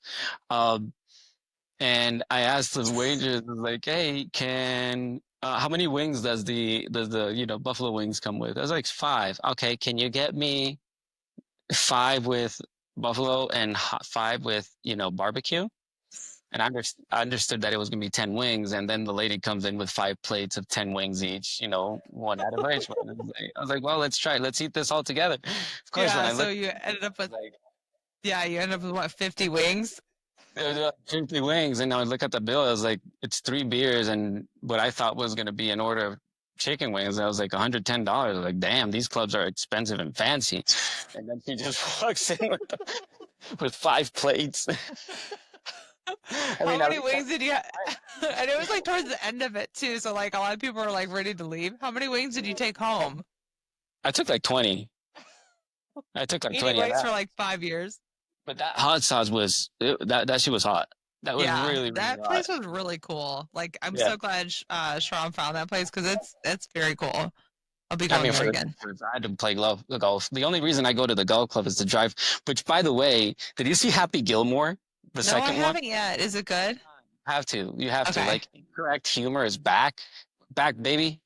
And I asked the waitress, like, "Hey, can how many wings does the buffalo wings come with? I was like 5. Okay, can you get me 5 with buffalo and 5 with barbecue? And I understood that it was gonna be 10 wings, and then the lady comes in with 5 plates of 10 wings each, one out of each one. I was like, well, let's try it. Let's eat this all together. Of course, when Yeah, I so looked, you ended up with like, you ended up with what, 50 wings? it was 50 wings, and I look at the bill. I was like, it's 3 beers and what I thought was gonna be an order of chicken wings. I was like $110. I was like, damn, these clubs are expensive and fancy. And then she just walks in with 5 plates. How many wings did you and it was like towards the end of it too, so like a lot of people were like ready to leave. How many wings did you take home? I took like 20. I took like Eating 20 of wings that. for like 5 years. But that hot sauce that shit was hot. That was Yeah, really, really that hot. place was really cool. Like, I'm Yeah. so glad Sharon found that place because it's very cool. I'll be I going mean, there again. I had to play golf. The only reason I go to the golf club is to drive. Which, by the way, did you see Happy Gilmore, the No, I second one? haven't yet. Is it good? Have to. You have to. Okay. Like, incorrect humor is back, baby,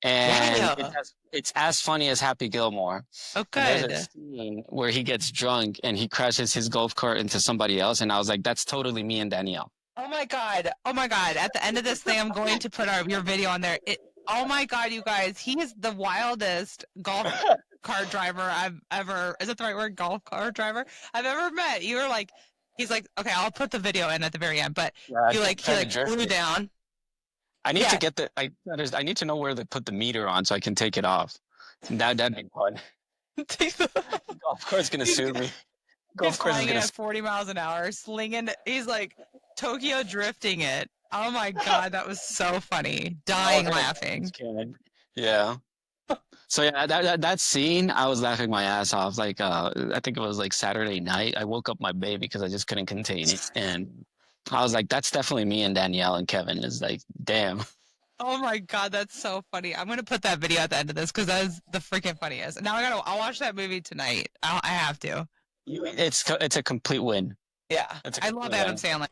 and Yeah. it's as funny as Happy Gilmore. Oh, And there's a good. scene where he gets drunk and he crashes his golf cart into somebody else, and I was like, that's totally me and Danielle. Oh my god. Oh my god. At the end of this thing, I'm going to put your video on there. Oh my god, you guys. He is the wildest golf cart driver I've ever, is that the right word? Golf cart driver I've ever met. You were like, he's like, okay, I'll put the video in at the very end, but Yeah, he kinda flew drifted. down. I need Yeah. to get I need to know where to put the meter on so I can take it off. That'd be fun. Golf cart's gonna sue me. He's Golf course is flying it gonna. at 40 miles an hour, slinging. He's like Tokyo drifting it. Oh my god, that was so funny. Dying laughing. Yeah. So yeah, that scene, I was laughing my ass off. Like, I think it was like Saturday night. I woke up my baby because I just couldn't contain it, and I was like, "That's definitely me and Danielle and Kevin." Is like, damn. Oh my god, that's so funny. I'm gonna put that video at the end of this because that is the freaking funniest. Now I'll watch that movie tonight. I have to. It's a complete win. Yeah, It's a I love complete Adam win. Sandler.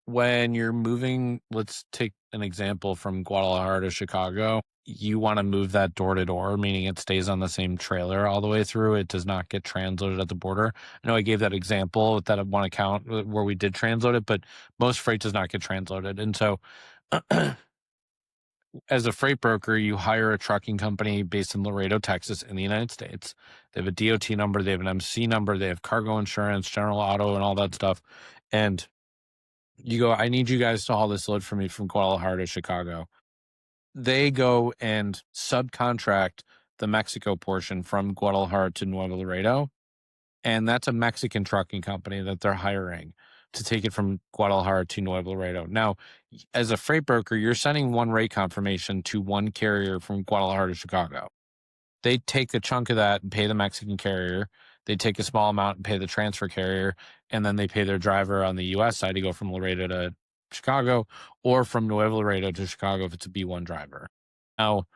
When you're moving, let's take an example from Guadalajara to Chicago. You want to move that door to door, meaning it stays on the same trailer all the way through. It does not get transloaded at the border. I know I gave that example with that one account where we did transload it, but most freight does not get transloaded. And so as a freight broker, you hire a trucking company based in Laredo, Texas, in the United States. They have a DOT number, they have an MC number, they have cargo insurance, general auto, and all that stuff. And you go, I need you guys to haul this load for me from Guadalajara to Chicago. They go and subcontract the Mexico portion from Guadalajara to Nuevo Laredo. And that's a Mexican trucking company that they're hiring to take it from Guadalajara to Nuevo Laredo. Now, as a freight broker, you're sending one rate confirmation to one carrier from Guadalajara to Chicago. They take a chunk of that and pay the Mexican carrier. They take a small amount and pay the transfer carrier, and then they pay their driver on the U.S. side to go from Laredo to Chicago or from Nuevo Laredo to Chicago if it's a B1 driver. Now,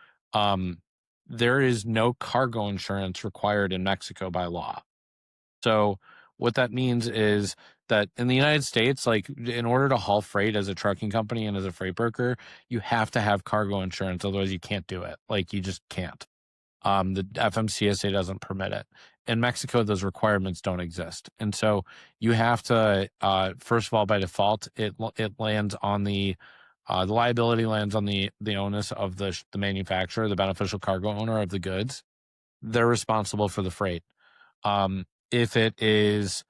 there is no cargo insurance required in Mexico by law. So what that means is that in the United States, like in order to haul freight as a trucking company and as a freight broker, you have to have cargo insurance. Otherwise you can't do it. Like you just can't. The FMCSA doesn't permit it. In Mexico, those requirements don't exist. And so you have to, first of all, by default, it lands on the liability lands on the onus of the manufacturer, the beneficial cargo owner of the goods. They're responsible for the freight. If it is,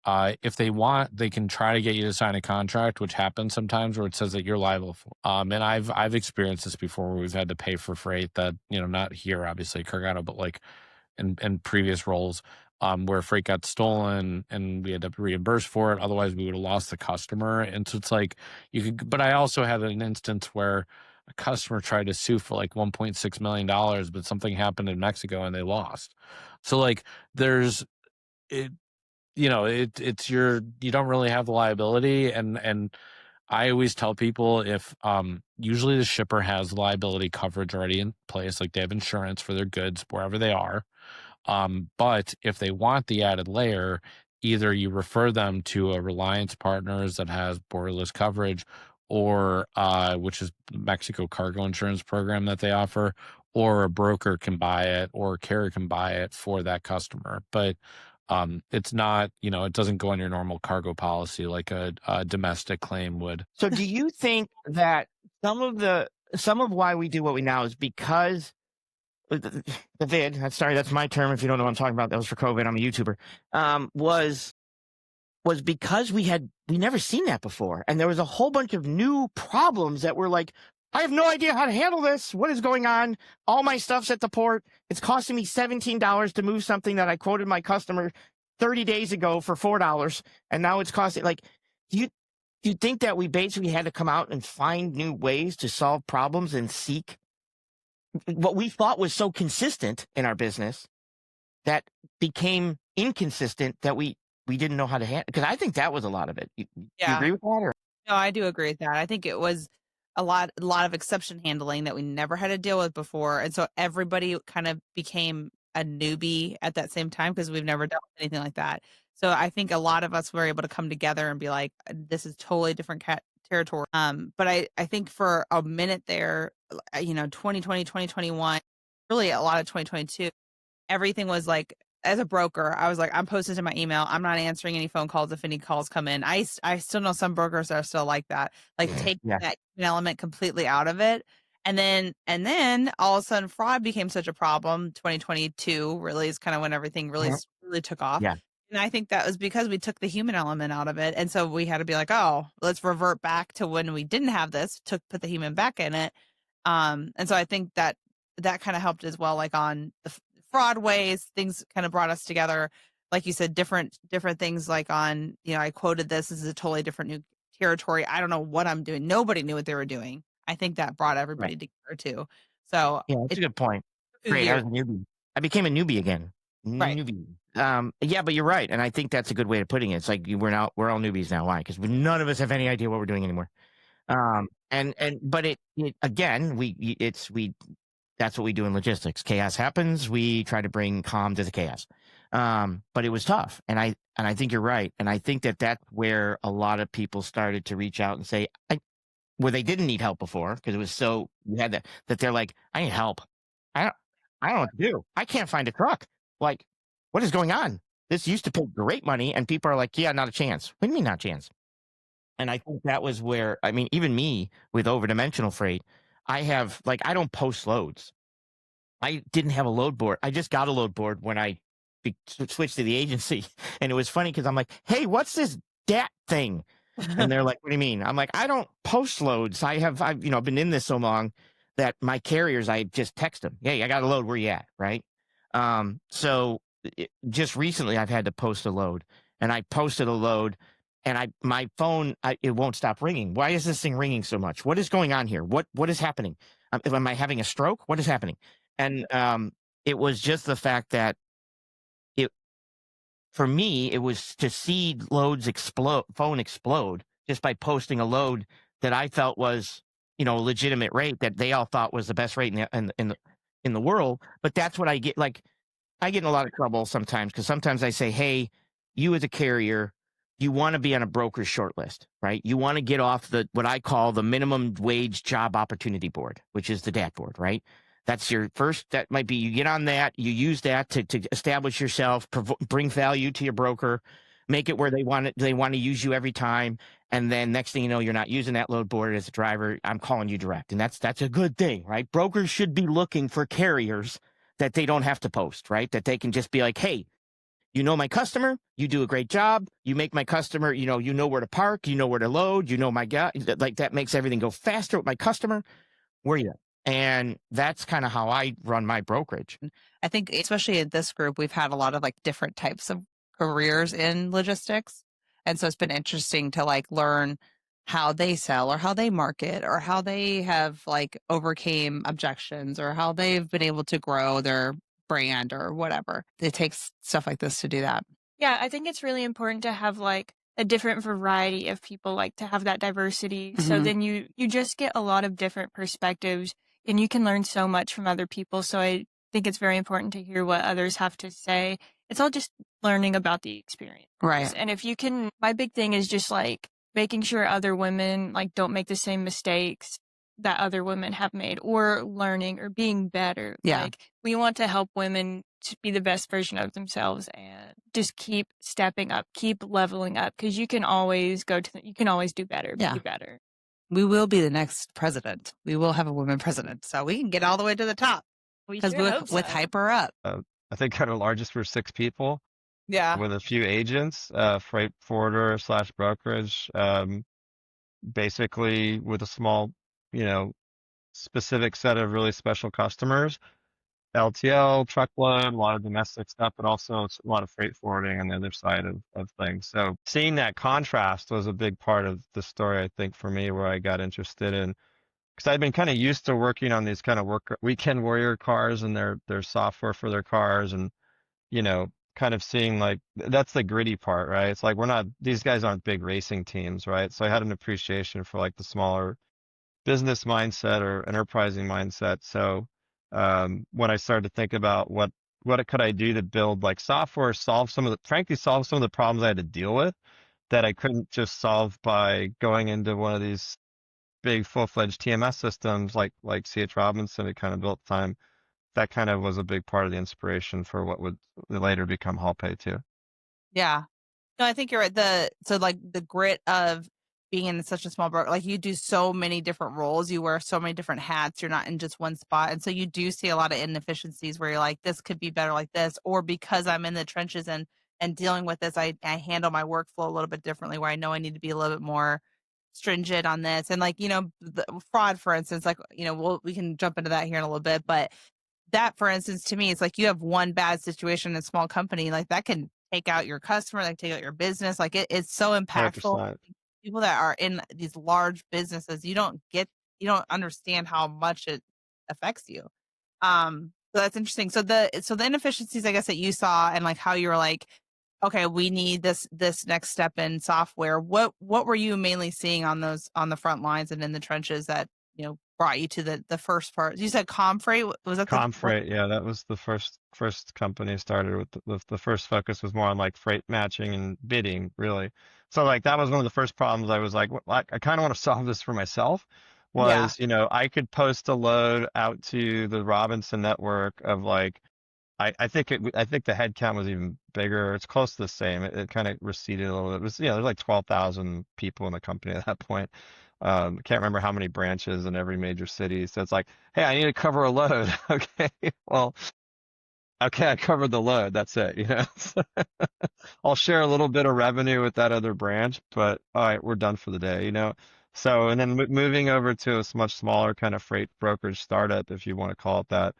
if they want, they can try to get you to sign a contract, which happens sometimes where it says that you're liable for. And I've experienced this before where we've had to pay for freight that, not here, obviously, Cargado, but like in previous roles, where freight got stolen and we had to reimburse for it. Otherwise, we would have lost the customer. And so it's like but I also had an instance where a customer tried to sue for like $1.6 million, but something happened in Mexico and they lost. So like you don't really have the liability. And I always tell people if usually the shipper has liability coverage already in place, like they have insurance for their goods wherever they are. But if they want the added layer, either you refer them to a Reliance Partners that has borderless coverage, or which is Mexico cargo insurance program that they offer, or a broker can buy it, or a carrier can buy it for that customer. But it's not, it doesn't go on your normal cargo policy like a domestic claim would. So do you think that some of why we do what we now is because the vid, sorry, that's my term if you don't know what I'm talking about, that was for COVID, I'm a YouTuber, was because we never seen that before. And there was a whole bunch of new problems that were like, I have no idea how to handle this. What is going on? All my stuff's at the port. It's costing me $17 to move something that I quoted my customer 30 days ago for $4. And now it's costing do you think that we basically had to come out and find new ways to solve problems and seek what we thought was so consistent in our business that became inconsistent that we didn't know how to handle? Because I think that was a lot of it. You agree with that? Or? No, I do agree with that. I think it was a lot of exception handling that we never had to deal with before. And so everybody kind of became a newbie at that same time because we've never done anything like that. So I think a lot of us were able to come together and be like, this is totally different territory. But I think for a minute there, 2020, 2021, really a lot of 2022, everything was like, as a broker, I was like, I'm posting to my email. I'm not answering any phone calls if any calls come in. I still know some brokers that are still like that, like take that element completely out of it. And then all of a sudden fraud became such a problem. 2022 really is kind of when everything really took off. Yeah. And I think that was because we took the human element out of it. And so we had to be like, oh, let's revert back to when we didn't have this, put the human back in it. And so I think that kind of helped as well, like on the fraud ways, things kind of brought us together. Like you said, different things like on, I quoted this is a totally different new territory. I don't know what I'm doing. Nobody knew what they were doing. I think that brought everybody together too. So yeah, that's a good point. Great. I was a newbie. I became a newbie again. Right. Newbie. Yeah, but you're right. And I think that's a good way of putting it. It's like we're all newbies now. Why? Because none of us have any idea what we're doing anymore. But it again, that's what we do in logistics. Chaos happens. We try to bring calm to the chaos. But it was tough. And I think you're right. And I think that's where a lot of people started to reach out and say, where they didn't need help before, because it was so, you had that they're like, I need help. I don't know what to do. I can't find a truck. Like, what is going on? This used to pay great money. And people are like, yeah, not a chance. What do you mean not a chance? And I think that was where, even me with overdimensional freight, I don't post loads. I didn't have a load board. I just got a load board when I switched to the agency. And it was funny because I'm like, hey, what's this DAT thing? And they're like, what do you mean? I'm like, I don't post loads. I've been in this so long that my carriers, I just text them. Hey, I got a load. Where you at? Right. So just recently I've had to post a load, and I posted a load, and my phone, it won't stop ringing. Why is this thing ringing so much? What is going on here? What is happening? Am I having a stroke? What is happening? And it was just the fact that for me, it was to see loads phone explode just by posting a load that I felt was, a legitimate rate that they all thought was the best rate in the world. But that's what I get. Like, I get in a lot of trouble sometimes because sometimes I say, hey, you as a carrier, you want to be on a broker's short list, right? You want to get off what I call the minimum wage job opportunity board, which is the DAT board, right? That's your first, that might be, you get on that, you use that to establish yourself, bring value to your broker, make it where they want to use you every time. And then next thing you know, you're not using that load board as a driver. I'm calling you direct. And that's a good thing, right? Brokers should be looking for carriers that they don't have to post, right? That they can just be like, hey, you know my customer, you do a great job, you make my customer, you know where to park, you know where to load, my guy, like that makes everything go faster with my customer. Where are you at? And that's kind of how I run my brokerage. I think especially in this group, we've had a lot of like different types of careers in logistics. And so it's been interesting to learn how they sell or how they market or how they have overcame objections or how they've been able to grow their brand or whatever. It takes stuff like this to do that. Yeah, I think it's really important to have a different variety of people, to have that diversity. Mm-hmm. So then you just get a lot of different perspectives and you can learn so much from other people. So I think it's very important to hear what others have to say. It's all just learning about the experience. Right. And if you can, my big thing is just like making sure other women like don't make the same mistakes that other women have made, or learning or being better. Yeah. Like we want to help women to be the best version of themselves and just keep stepping up, keep leveling up, because you can always you can always do better, Yeah. be better. We will be the next president. We will have a woman president, so we can get all the way to the top. We Because sure hope with so. Hyper Up. I think kind of largest for 6 people Yeah. with a few agents, freight forwarder / brokerage, basically with a small, specific set of really special customers, LTL, truckload, a lot of domestic stuff, but also a lot of freight forwarding on the other side of things. So seeing that contrast was a big part of the story, I think, for me, where I got interested in, because I'd been kind of used to working on these kind of weekend warrior cars and their software for their cars, and kind of seeing like that's the gritty part, right? It's like these guys aren't big racing teams, right? So I had an appreciation for like the smaller business mindset or enterprising mindset. So when I started to think about what could I do to build like software, solve some of the problems I had to deal with that I couldn't just solve by going into one of these big full-fledged TMS systems like CH Robinson had kind of built time. That kind of was a big part of the inspiration for what would later become HallPay too. Yeah. No, I think you're right. So like the grit of being in such a small broker, like you do so many different roles, you wear so many different hats, you're not in just one spot. And so you do see a lot of inefficiencies where you're like, this could be better like this, or because I'm in the trenches and dealing with this, I handle my workflow a little bit differently, where I know I need to be a little bit more stringent on this. And like, the fraud, for instance, like, we can jump into that here in a little bit, but that, for instance, to me, it's like you have one bad situation in a small company, like that can take out your customer, like take out your business. Like it's so impactful. 100%. People that are in these large businesses, you don't understand how much it affects you. So that's interesting. So the inefficiencies, I guess, that you saw, and like how you were like, okay, we need this next step in software. What were you mainly seeing on the front lines and in the trenches that brought you to the first part? You said Comfreight. Was that Comfreight? Yeah, that was the first company I started with. The first focus was more on like freight matching and bidding, really. So like that was one of the first problems. I was like, I kind of want to solve this for myself. Was I could post a load out to the Robinson network of like, I think the head count was even bigger. It's close to the same. It kind of receded a little bit. It was there's like 12,000 people in the company at that point. I can't remember how many branches in every major city. So it's like, hey, I need to cover a load. Okay, well, okay, I covered the load. That's it. I'll share a little bit of revenue with that other branch, but all right, we're done for the day. So, and then moving over to a much smaller kind of freight brokerage startup, if you want to call it that.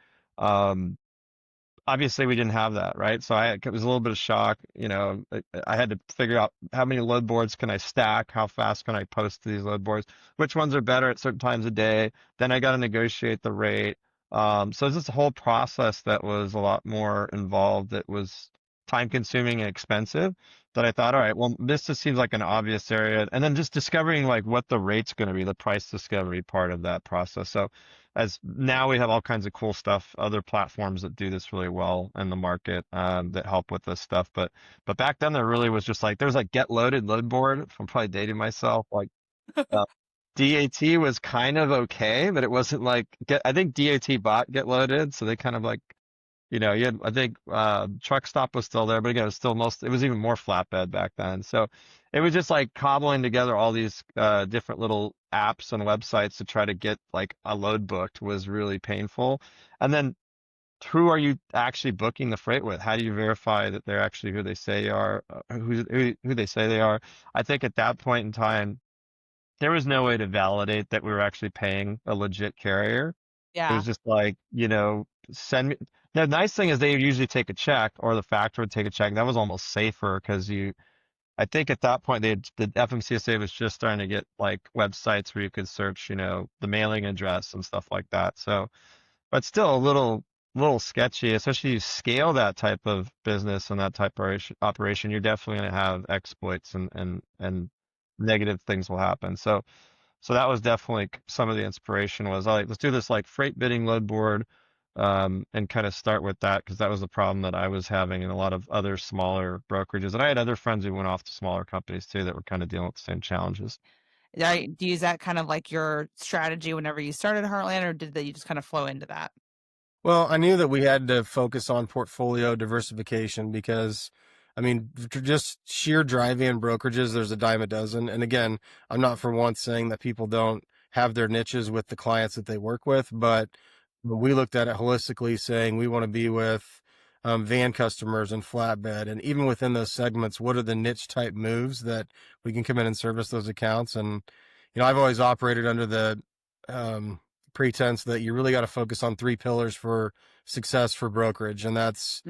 Obviously we didn't have that, right? So it was a little bit of shock. I had to figure out how many load boards can I stack? How fast can I post to these load boards? Which ones are better at certain times of day? Then I got to negotiate the rate. So it's just a whole process that was a lot more involved. That was time consuming and expensive, that I thought, all right, well, this just seems like an obvious area. And then just discovering like what the rate's going to be, the price discovery part of that process. So as now we have all kinds of cool stuff, other platforms that do this really well in the market, that help with this stuff. But back then there really was just like, there's like get loaded load board. I'm probably dating myself. Like DAT was kind of okay, but it wasn't like I think DAT bought get loaded. So they kind of like, I think truck stop was still there, but again, it was even more flatbed back then. So it was just like cobbling together all these different little apps and websites to try to get like a load booked was really painful. And then who are you actually booking the freight with? How do you verify that they're actually who they say they are, who they say they are? I think at that point in time, there was no way to validate that we were actually paying a legit carrier. It was just like, send me. The nice thing is they usually take a check, or the factor would take a check. That was almost safer because I think at that point the FMCSA was just starting to get like websites where you could search, the mailing address and stuff like that. So, but still a little sketchy, especially you scale that type of business and that type of operation, you're definitely going to have exploits and negative things will happen. So that was definitely some of the inspiration was like, let's do this like freight bidding load board. and kind of start with that because that was the problem that I was having in a lot of other smaller brokerages. And I had other friends who went off to smaller companies too that were kind of dealing with the same challenges. Do you use that kind of like your strategy whenever you started Heartland, or did that you just kind of flow into that? Well, I knew that we had to focus on portfolio diversification because, I mean, just sheer dry van brokerages, there's a dime a dozen. And again, I'm not for once saying that people don't have their niches with the clients that they work with, but we looked at it holistically, saying we want to be with van customers and flatbed. And even within those segments, what are the niche type moves that we can come in and service those accounts? And, I've always operated under the, pretense that you really got to focus on 3 pillars for success for brokerage. And that's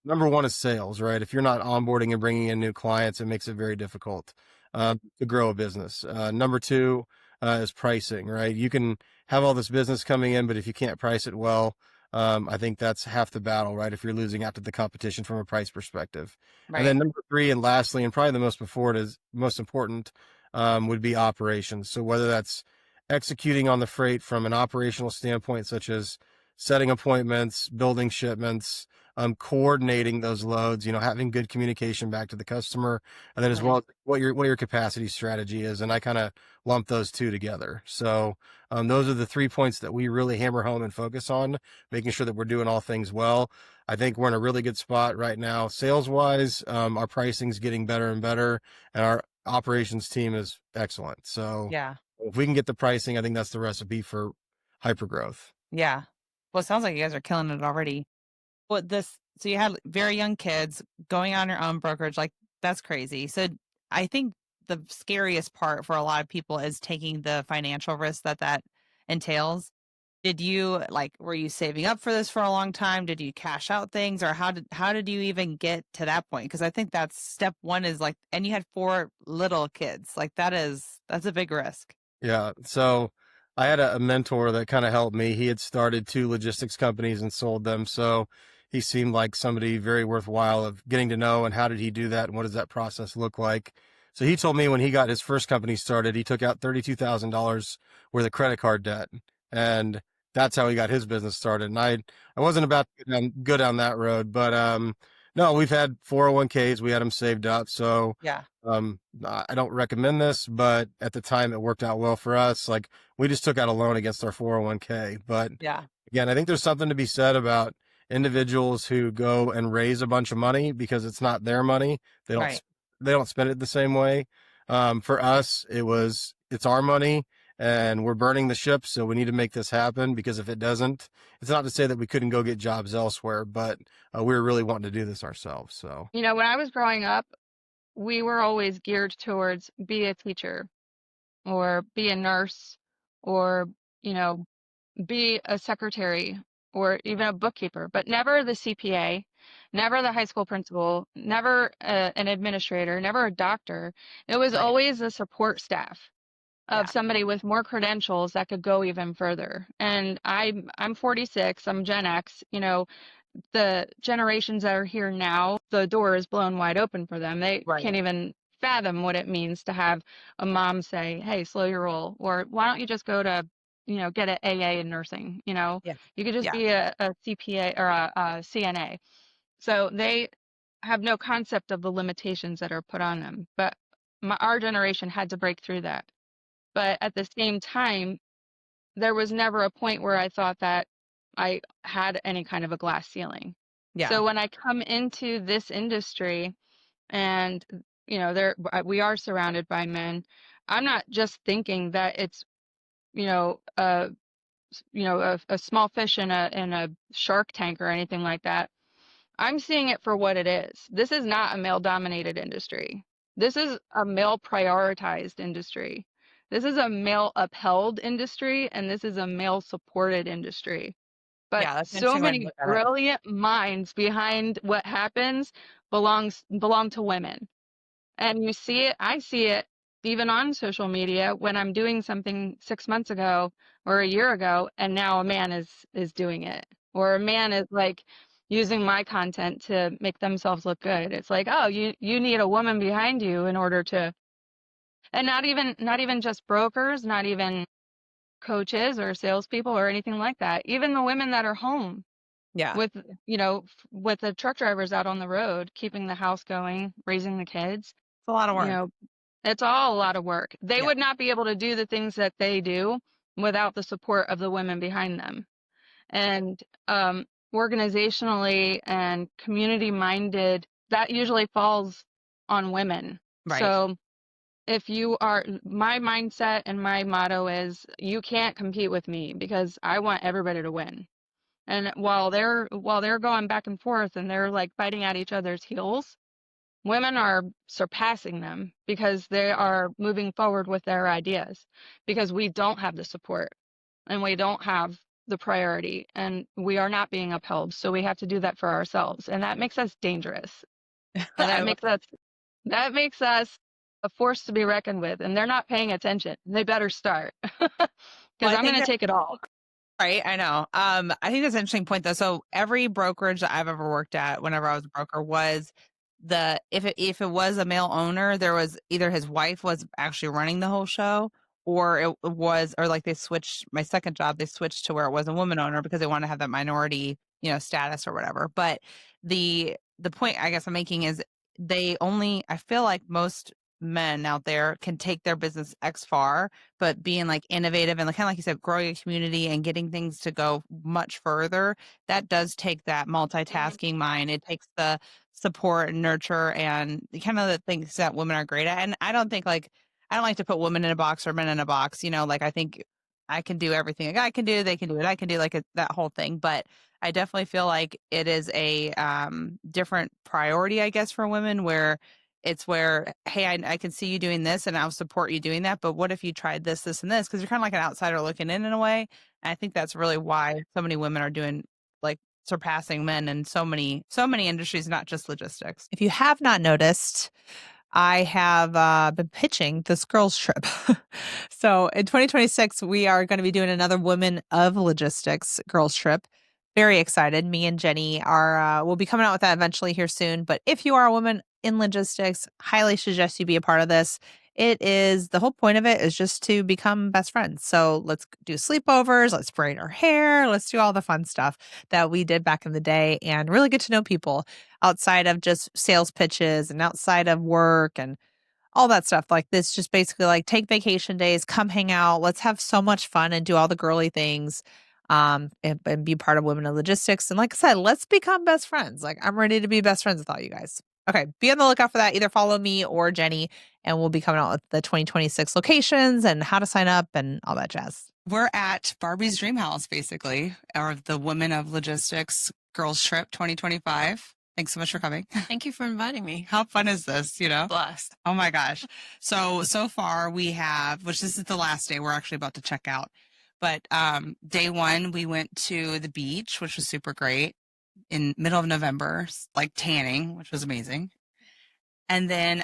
number one is sales, right? If you're not onboarding and bringing in new clients, it makes it very difficult to grow a business. Number 2 is pricing, right? You can have all this business coming in, but if you can't price it well, I think that's half the battle, right? If you're losing out to the competition from a price perspective. And then number 3, and lastly, and probably the most important, would be operations. So whether that's executing on the freight from an operational standpoint, such as setting appointments, building shipments, coordinating those loads, having good communication back to the customer, and then as well what your capacity strategy is. And I kind of lump those 2 together. So those are the 3 points that we really hammer home and focus on, making sure that we're doing all things well. I think we're in a really good spot right now, sales wise. Our pricing's getting better and better, and our operations team is excellent. So Yeah. if we can get the pricing, I think that's the recipe for hyper growth. Yeah. Well, it sounds like you guys are killing it already. So you had very young kids going on your own brokerage, like that's crazy. So I think the scariest part for a lot of people is taking the financial risk that entails. Were you saving up for this for a long time? Did you cash out things, or how did you even get to that point? Because I think that's step 1 is like, and you had 4 little kids. Like that's a big risk. Yeah. So I had a mentor that kind of helped me. He had started 2 logistics companies and sold them. So he seemed like somebody very worthwhile of getting to know. And how did he do that? And what does that process look like? So he told me when he got his first company started, he took out $32,000 worth of credit card debt. And that's how he got his business started. And I wasn't about to go down that road, but no, we've had 401ks. We had them saved up. So yeah, I don't recommend this, but at the time it worked out well for us. Like we just took out a loan against our 401k. But yeah, again, I think there's something to be said about individuals who go and raise a bunch of money because it's not their money. They don't spend it the same way. For us, it's our money. And we're burning the ship, so we need to make this happen, because if it doesn't, it's not to say that we couldn't go get jobs elsewhere, but we were really wanting to do this ourselves. So, when I was growing up, we were always geared towards be a teacher or be a nurse or, be a secretary or even a bookkeeper, but never the CPA, never the high school principal, never an administrator, never a doctor. It was always a support staff of somebody with more credentials that could go even further. And I'm 46, I'm Gen X, the generations that are here now, the door is blown wide open for them. They can't even fathom what it means to have a mom say, hey, slow your roll, or why don't you just go to, get an AA in nursing, you could just be a CPA or a CNA. So they have no concept of the limitations that are put on them. But our generation had to break through that. But at the same time, there was never a point where I thought that I had any kind of a glass ceiling. Yeah. So when I come into this industry and, we are surrounded by men, I'm not just thinking that it's, a small fish in a shark tank or anything like that. I'm seeing it for what it is. This is not a male dominated industry. This is a male prioritized industry. This is a male upheld industry, and this is a male supported industry. But so many brilliant minds behind what happens belong to women. And you see it, I see it even on social media when I'm doing something 6 months ago or a year ago, and now a man is doing it. Or a man is like using my content to make themselves look good. It's like, oh, you need a woman behind you in order to. And not even just brokers, not even coaches or salespeople or anything like that. Even the women that are home Yeah. With, with the truck drivers out on the road, keeping the house going, raising the kids, It's a lot of work. It's all a lot of work. They would not be able to do the things that they do without the support of the women behind them. And organizationally and community minded, that usually falls on women. Right. So if you are, my mindset and my motto is, you can't compete with me because I want everybody to win. And while they're going back and forth and they're like fighting at each other's heels, women are surpassing them because they are moving forward with their ideas, because we don't have the support and we don't have the priority and we are not being upheld. So we have to do that for ourselves. And that makes us dangerous. And that makes us a force to be reckoned with. And they're not paying attention. They better start, because I'm going to take it all. Right, I know. I think that's an interesting point though. So every brokerage that I've ever worked at, whenever I was a broker, was if it was a male owner, there was either his wife was actually running the whole show, or it was, or like they switched. My second job, they switched to where it was a woman owner because they want to have that minority, status or whatever. But the point I guess I'm making is I feel like most men out there can take their business X far, but being like innovative and kind of like you said, growing a community and getting things to go much further, that does take that multitasking mind. It takes the support and nurture and kind of the things that women are great at. And I don't like to put women in a box or men in a box, like I think I can do everything a guy can do, they can do what I can do, that whole thing. But I definitely feel like it is a different priority, I guess, for women where hey, I can see you doing this and I'll support you doing that. But what if you tried this, this, and this? Because you're kind of like an outsider looking in a way. And I think that's really why so many women are doing surpassing men in so many industries, not just logistics. If you have not noticed, I have been pitching this girls trip. So in 2026, we are going to be doing another Women of Logistics girls trip. Very excited. Me and Jenny we'll be coming out with that eventually here soon. But if you are a woman in logistics, highly suggest you be a part of this. The whole point of it is just to become best friends. So let's do sleepovers, let's braid our hair, let's do all the fun stuff that we did back in the day and really get to know people outside of just sales pitches and outside of work and all that stuff. Like this, just basically take vacation days, come hang out. Let's have so much fun and do all the girly things. And be part of Women in Logistics. And like I said, let's become best friends. I'm ready to be best friends with all you guys. Okay, be on the lookout for that. Either follow me or Jenny, and we'll be coming out with the 2026 locations and how to sign up and all that jazz. We're at Barbie's Dream House, basically, or the Women of Logistics Girls Trip 2025. Thanks so much for coming. Thank you for inviting me. How fun is this, Blast. Oh my gosh. So far we have, which this is the last day, we're actually about to check out. But day one, we went to the beach, which was super great in middle of November, tanning, which was amazing. And then,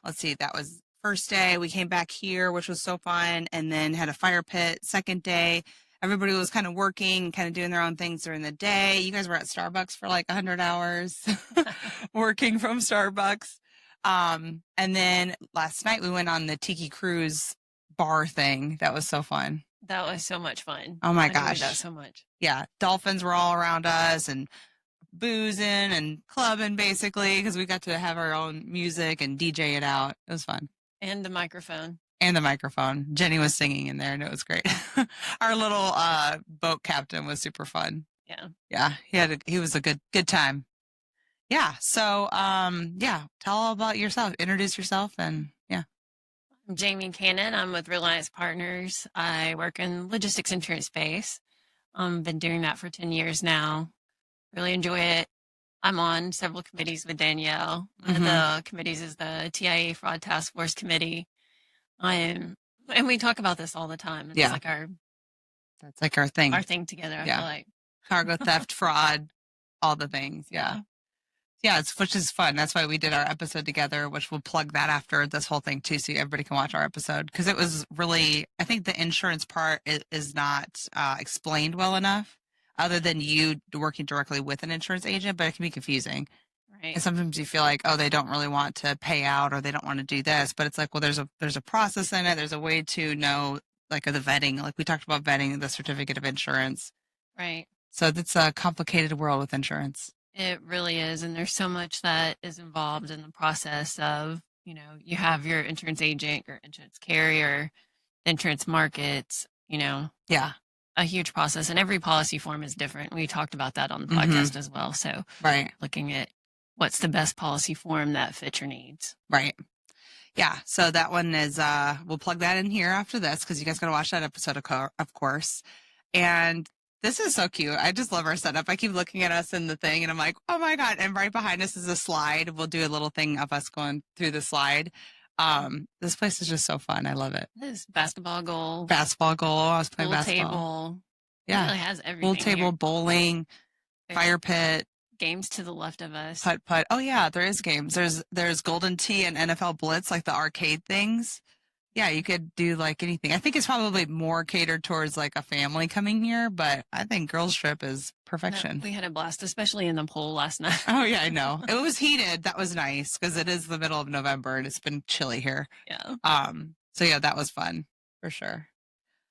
let's see, that was first day. We came back here, which was so fun, and then had a fire pit. Second day, everybody was kind of working, kind of doing their own things during the day. You guys were at Starbucks for 100 hours, working from Starbucks. And then last night we went on the Tiki Cruise bar thing. That was so fun. That was so much fun. Oh my I gosh. enjoyed that so much. Yeah. Dolphins were all around us and boozing and clubbing basically because we got to have our own music and DJ it out. It was fun. And the microphone. Jenny was singing in there and it was great. Our little boat captain was super fun. Yeah. Yeah. He was a good time. Yeah. So tell all about yourself. Introduce yourself and yeah. I'm Jamie Cannon. I'm with Reliance Partners. I work in logistics insurance space. Been doing that for 10 years now. Really enjoy it. I'm on several committees with Danielle. One of the committees is the TIA Fraud Task Force Committee. And we talk about this all the time. It's that's our thing. Our thing together, I feel like. Cargo theft, fraud, all the things. Yeah. Yeah, which is fun. That's why we did our episode together, which we'll plug that after this whole thing too, so everybody can watch our episode. Because it was really, I think the insurance part is not explained well enough, other than you working directly with an insurance agent, but it can be confusing. Right. And sometimes you feel like, oh, they don't really want to pay out or they don't want to do this, but it's like, well, there's a process in it. There's a way to know, the vetting. Like we talked about vetting the certificate of insurance. Right. So it's a complicated world with insurance. It really is. And there's so much that is involved in the process of, you have your insurance agent, your insurance carrier, insurance markets, Yeah. a huge process. And every policy form is different. We talked about that on the Mhm. podcast as well. So, Right. looking at what's the best policy form that fits your needs. Right. Yeah. So that one is, we'll plug that in here after this because you guys got to watch that episode, of course. And this is so cute. I just love our setup. I keep looking at us in the thing and I'm like, oh my God. And right behind us is a slide. We'll do a little thing of us going through the slide. This place is just so fun. I love it. This basketball goal. Basketball goal. I was playing Pool basketball. table. Yeah. It really has everything. Pool table, here. bowling, There's fire pit. Games to the left of us. Putt. Oh yeah, there is games. There's Golden Tee and NFL Blitz, like the arcade things. Yeah, you could do like anything. I think it's probably more catered towards like a family coming here, but I think girls trip is perfection. No, we had a blast, especially in the pool last night. Oh yeah, I know. It was heated. That was nice because it is the middle of November and it's been chilly here. Yeah. So yeah, that was fun for sure.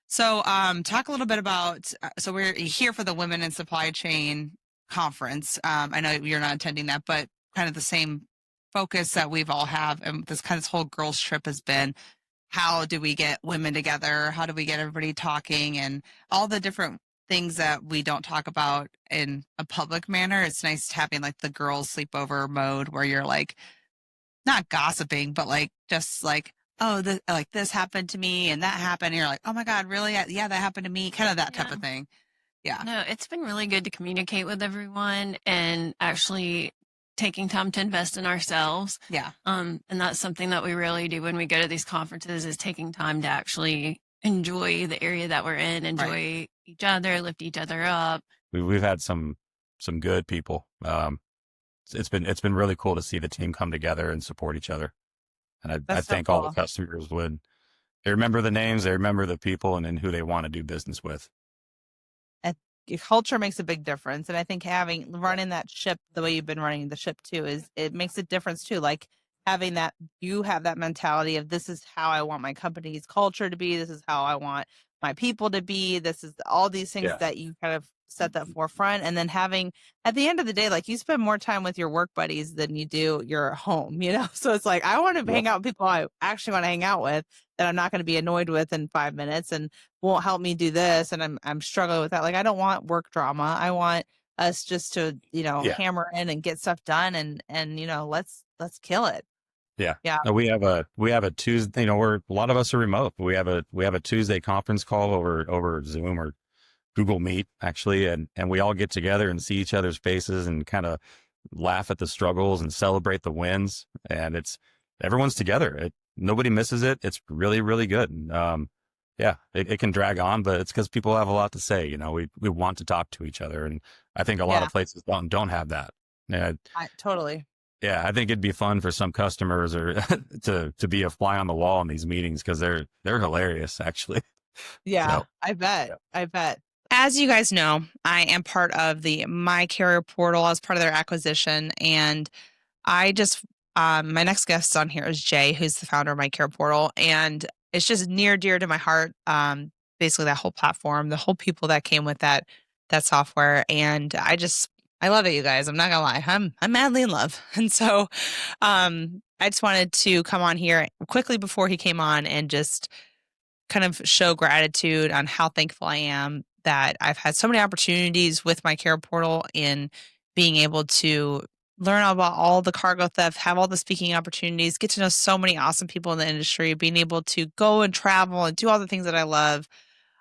So talk a little bit about. So we're here for the Women in Supply Chain conference. I know you're not attending that, but kind of the same focus that we've all have, and this whole girls trip has been. How do we get women together? How do we get everybody talking and all the different things that we don't talk about in a public manner? It's nice having like the girls sleepover mode where you're like not gossiping, but like just like, oh, this happened to me and that happened. And you're like, oh my God, really? Yeah, that happened to me. Kind of that type of thing. Yeah. No, it's been really good to communicate with everyone and actually taking time to invest in ourselves. Yeah. And that's something that we really do when we go to these conferences is taking time to actually enjoy the area that we're in, enjoy each other, lift each other up. We've had some good people. It's been really cool to see the team come together and support each other. And I think all the customers they remember the names, they remember the people and then who they want to do business with. Culture makes a big difference. And I think running that ship the way you've been running the ship too it makes a difference too. Like having that, you have that mentality of this is how I want my company's culture to be. This is how I want my people to be. This is all these things that you kind of set that forefront. And then having, at the end of the day, like you spend more time with your work buddies than you do your home, So it's like, I want to hang out with people I actually want to hang out with that I'm not going to be annoyed with in 5 minutes and won't help me do this. And I'm struggling with that. Like, I don't want work drama. I want us just to, hammer in and get stuff done and let's kill it. Yeah. Yeah. No, we have a Tuesday, a lot of us are remote. We have a Tuesday conference call over Zoom or Google Meet actually. And we all get together and see each other's faces and kind of laugh at the struggles and celebrate the wins. And everyone's together. Nobody misses it. It's really, really good. It can drag on, but it's because people have a lot to say. We want to talk to each other. And I think a lot of places don't have that. Totally. Yeah, I think it'd be fun for some customers or to be a fly on the wall in these meetings because they're hilarious, actually. Yeah, so, I bet. As you guys know, I am part of the My Carrier portal as part of their acquisition, and I just my next guest on here is Jay, who's the founder of My Carrier portal, and it's just near dear to my heart. Basically, that whole platform, the whole people that came with that software, and I love it, you guys. I'm not gonna lie. I'm madly in love. And so I just wanted to come on here quickly before he came on and just kind of show gratitude on how thankful I am that I've had so many opportunities with My Care portal in being able to learn about all the cargo theft, have all the speaking opportunities, get to know so many awesome people in the industry, being able to go and travel and do all the things that I love.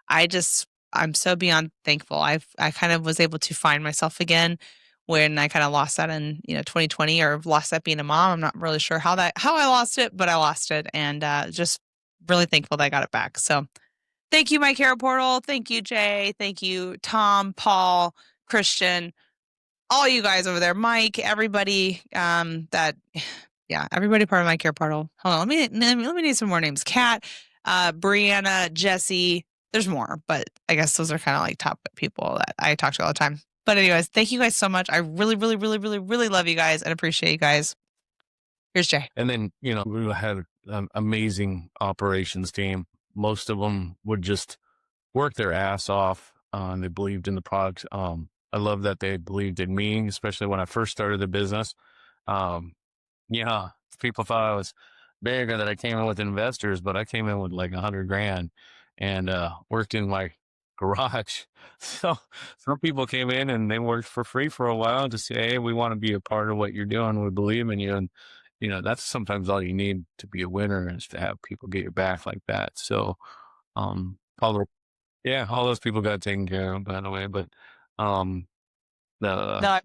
I'm so beyond thankful. I kind of was able to find myself again when I kind of lost that in 2020 or lost that being a mom. I'm not really sure how I lost it, but I lost it, and just really thankful that I got it back. So thank you, My Care portal. Thank you, Jay. Thank you, Tom, Paul, Christian, all you guys over there, Mike, everybody. Everybody part of My Care portal. Hold on, let me need some more names. Kat, Brianna, Jesse. There's more, but I guess those are kind of like top people that I talk to all the time. But anyways, thank you guys so much. I really, really, really, really, really love you guys and appreciate you guys. Here's Jay. And then, we had an amazing operations team. Most of them would just work their ass off. They believed in the product. I love that they believed in me, especially when I first started the business. Um, yeah, people thought I was big or that I came in with investors, but I came in with like 100 grand and worked in my garage. So some people came in and they worked for free for a while to say, hey, we want to be a part of what you're doing. We believe in you. And, that's sometimes all you need to be a winner is to have people get your back like that. So, all the, yeah, all those people got taken care of, by the way. But, No, the, I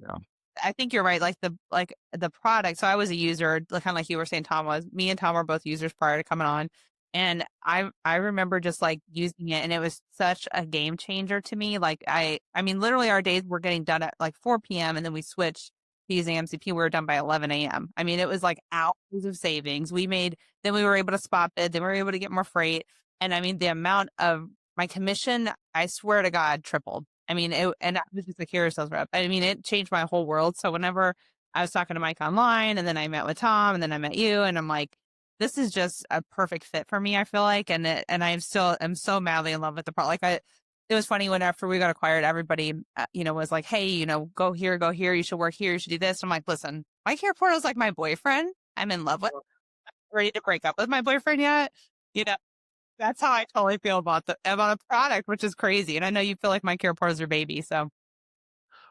yeah. I think you're right. Like the product. So I was a user, kind of like you were saying, Tom was. Me and Tom were both users prior to coming on, and I remember just like using it, and it was such a game changer to me. Like I mean, literally our days were getting done at like 4 p.m. and then we switched to using MCP. We were done by 11 a.m. I mean, it was like hours of savings. Then we were able to spot bid. Then we were able to get more freight, and I mean, the amount of my commission, I swear to God, tripled. I mean, and I was just a carrier sales rep. I mean, it changed my whole world. So whenever I was talking to Mike online and then I met with Tom and then I met you and I'm like, this is just a perfect fit for me, I feel like. And I'm so madly in love with the product. It was funny when after we got acquired, everybody, was like, hey, go here, you should work here, you should do this. I'm like, listen, my care portal is like my boyfriend. I'm in love with, I'm not ready to break up with my boyfriend yet. You know, that's how I totally feel about a product, which is crazy. And I know you feel like my care portal is your baby. So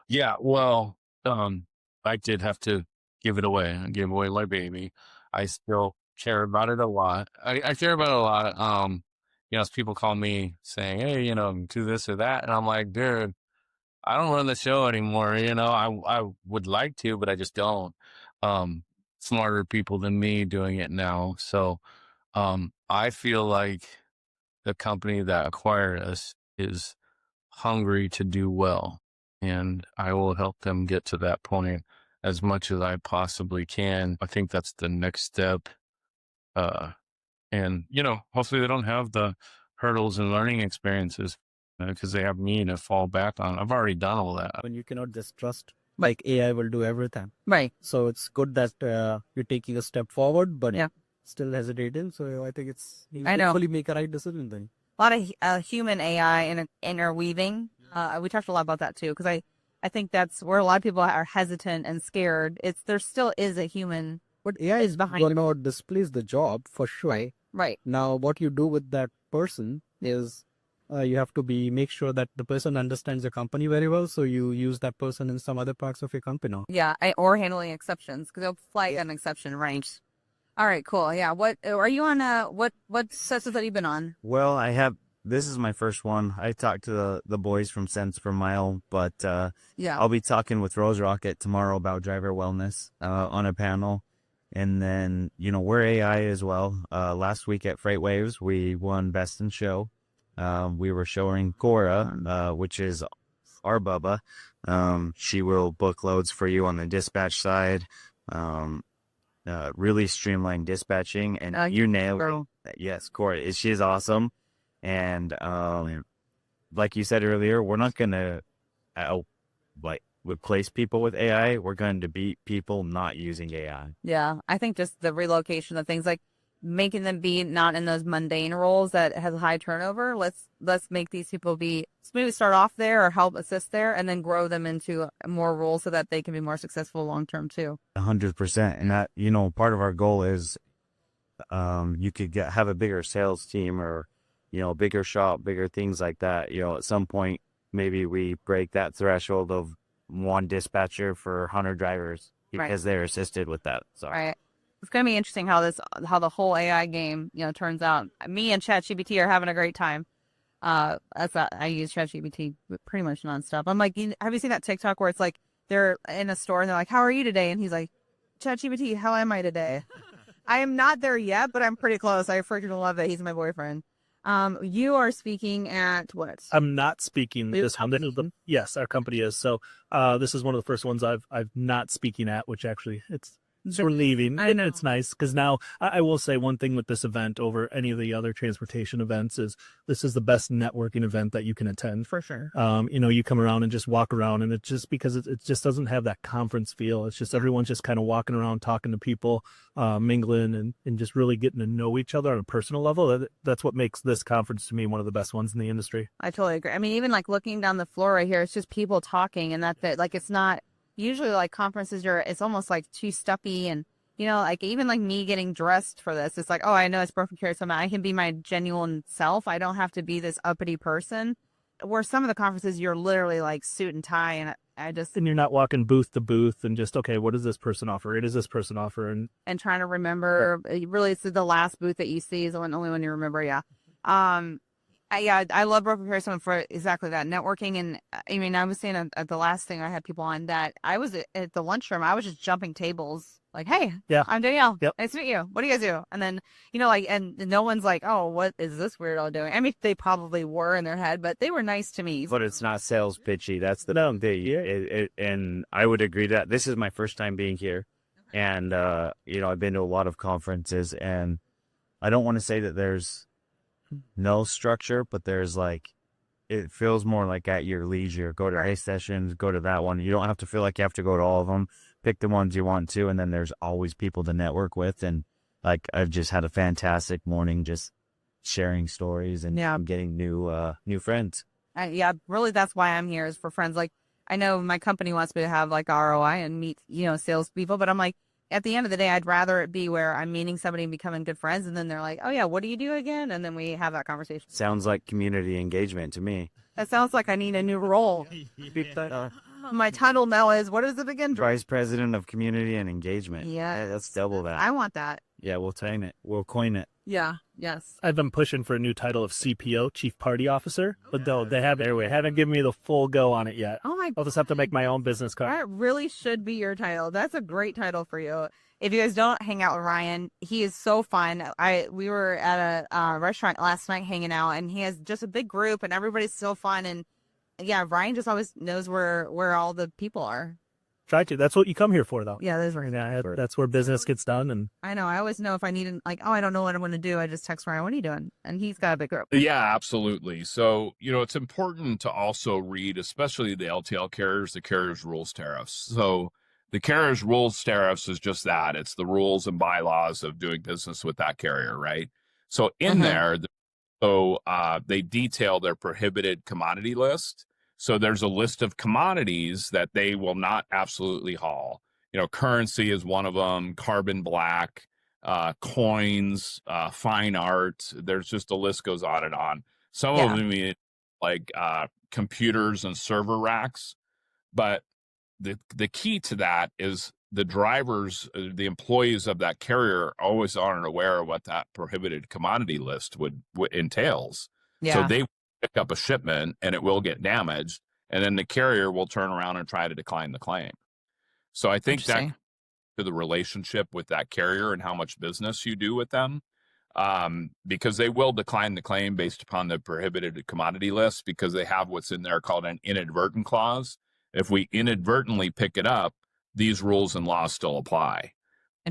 Yeah, well, I did have to give it away. I gave away my baby. I still care about it a lot. I care about it a lot. As people call me saying, hey, do this or that. And I'm like, dude, I don't run the show anymore. I would like to, but I just don't. Smarter people than me doing it now. So, I feel like the company that acquired us is hungry to do well, and I will help them get to that point as much as I possibly can. I think that's the next step. And hopefully they don't have the hurdles and learning experiences because they have me to fall back on. I've already done all that. When you cannot just trust like AI will do everything. Right. So it's good that you're taking a step forward, but still hesitating. So I think you I know. hopefully make a right decision then. A lot of human AI interweaving. We talked a lot about that too, because I think that's where a lot of people are hesitant and scared. There still is a human. But AI is going to displace the job for sure. Right. Now, what you do with that person is you have to make sure that the person understands the company very well. So you use that person in some other parts of your company. Yeah, or handling exceptions because they'll flag an exception range. All right, cool. Yeah. What are you on? What sessions have you been on? Well, this is my first one. I talked to the boys from Cents Per Mile, but I'll be talking with Rose Rocket tomorrow about driver wellness on a panel. And then, we're AI as well. Last week at Freight Waves, we won Best in Show. We were showing Cora, which is our Bubba. She will book loads for you on the dispatch side. Really streamlined dispatching, and you nailed it. Yes, Cora, she's awesome. And like you said earlier, we're not going to replace people with AI. We're going to beat people not using AI. Yeah, I think just the relocation of things, like making them be not in those mundane roles that has high turnover. Let's make these people maybe start off there or help assist there, and then grow them into more roles so that they can be more successful long term too. 100%, and that part of our goal is you could have a bigger sales team or bigger shop, bigger things like that. At some point, maybe we break that threshold of one dispatcher for 100 drivers because they're assisted with that. So right. It's going to be interesting how the whole AI game, turns out. Me and ChatGPT are having a great time. I use ChatGPT pretty much nonstop. I'm like, have you seen that TikTok where it's like they're in a store and they're like, "How are you today?" And he's like, "ChatGPT, how am I today?" I am not there yet, but I'm pretty close. I freaking love that he's my boyfriend. You are speaking at what? I'm not speaking this one. Yes, our company is. So this is one of the first ones I'm not speaking at, which actually So we're leaving, and it's nice because now I will say one thing with this event over any of the other transportation events is this is the best networking event that you can attend. For sure. You come around and just walk around, and it's just because it just doesn't have that conference feel. It's just everyone's just kind of walking around, talking to people, mingling, and just really getting to know each other on a personal level. That's what makes this conference to me one of the best ones in the industry. I totally agree. I mean, even like looking down the floor right here, it's just people talking, and that's it. Like, it's not usually like conferences. It's almost like too stuffy, and like even like me getting dressed for this, it's like, oh, I know it's broken carry, so I can be my genuine self. I don't have to be this uppity person. Where some of the conferences, you're literally like suit and tie, and and you're not walking booth to booth and just, okay, what does this person offer? What does this person offer? And trying to remember. Really, it's the last booth that you see is the only one you remember. Yeah. I love broker comparison for exactly that, networking. And I mean, I was saying at the last thing I had people on that I was at the lunchroom, I was just jumping tables like, hey, I'm Danielle. Yep. Nice to meet you. What do you guys do? And then, and no one's like, oh, what is this weirdo doing? I mean, they probably were in their head, but they were nice to me. But it's not sales pitchy. That's the thing. And I would agree that this is my first time being here. And, I've been to a lot of conferences, and I don't want to say that there's no structure, but there's it feels more like at your leisure. Go to A sessions, go to that one. You don't have to feel like you have to go to all of them. Pick the ones you want to, and then there's always people to network with. And I've just had a fantastic morning, just sharing stories and getting new friends. Really, that's why I'm here, is for friends. Like, I know my company wants me to have ROI and meet salespeople, but I'm like, at the end of the day, I'd rather it be where I'm meeting somebody and becoming good friends, and then they're like, oh yeah, what do you do again? And then we have that conversation. Sounds like community engagement to me. That sounds like I need a new role. My title now is, what is it again? Vice President of Community and Engagement. Yeah. Let's double that. I want that. Yeah, we'll coin it. Yeah. Yes. I've been pushing for a new title of CPO, Chief Party Officer, but though they haven't given me the full go on it yet. Oh my! I'll just have to make my own business card. That really should be your title. That's a great title for you. If you guys don't hang out with Ryan, he is so fun. We were at a restaurant last night hanging out, and he has just a big group, and everybody's so fun. And yeah, Ryan just always knows where all the people are. Try to. That's what you come here for, though. Yeah, that's right. Yeah, that's where business gets done. And I know. I always know if I need I don't know what I'm going to do. I just text Ryan, what are you doing? And he's got a big group. Yeah, absolutely. So, it's important to also read, especially the LTL carriers, the carriers rules tariffs. So the carriers rules tariffs is just that. It's the rules and bylaws of doing business with that carrier, right? So in there, they detail their prohibited commodity list. So there's a list of commodities that they will not absolutely haul. Currency is one of them, carbon black, coins, fine art. There's just the list goes on and on. Some of them mean computers and server racks. But the key to that is the drivers, the employees of that carrier always aren't aware of what that prohibited commodity list would entails. Yeah. So they pick up a shipment and it will get damaged, and then the carrier will turn around and try to decline the claim. So I think that to the relationship with that carrier and how much business you do with them, because they will decline the claim based upon the prohibited commodity list, because they have what's in there called an inadvertent clause. If we inadvertently pick it up, these rules and laws still apply.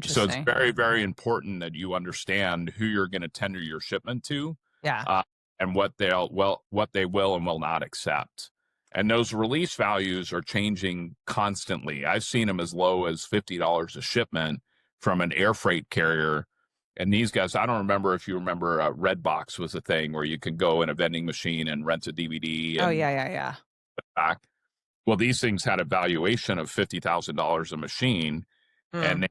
So it's very, very important that you understand who you're going to tender your shipment to. Yeah. And what they will and will not accept. And those release values are changing constantly. I've seen them as low as $50 a shipment from an air freight carrier. And these guys, I don't remember if you remember, Redbox was a thing where you could go in a vending machine and rent a DVD. Oh, yeah. Back. Well, these things had a valuation of $50,000 a machine. And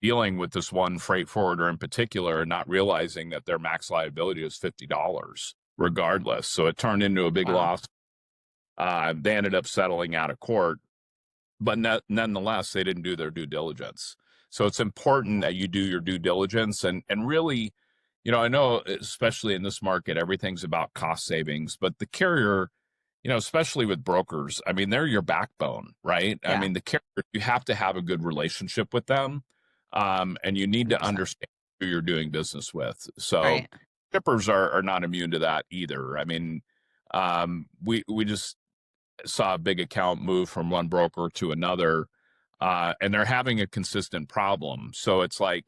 dealing with this one freight forwarder in particular and not realizing that their max liability was $50 regardless. So it turned into a big loss. They ended up settling out of court, but nonetheless, they didn't do their due diligence. So it's important that you do your due diligence and really, I know, especially in this market, everything's about cost savings, but the carrier, especially with brokers, I mean, they're your backbone, right? Yeah. I mean, the carrier, you have to have a good relationship with them. And you need to understand who you're doing business with. So shippers are not immune to that either. I mean, we just saw a big account move from one broker to another. and they're having a consistent problem. So it's like,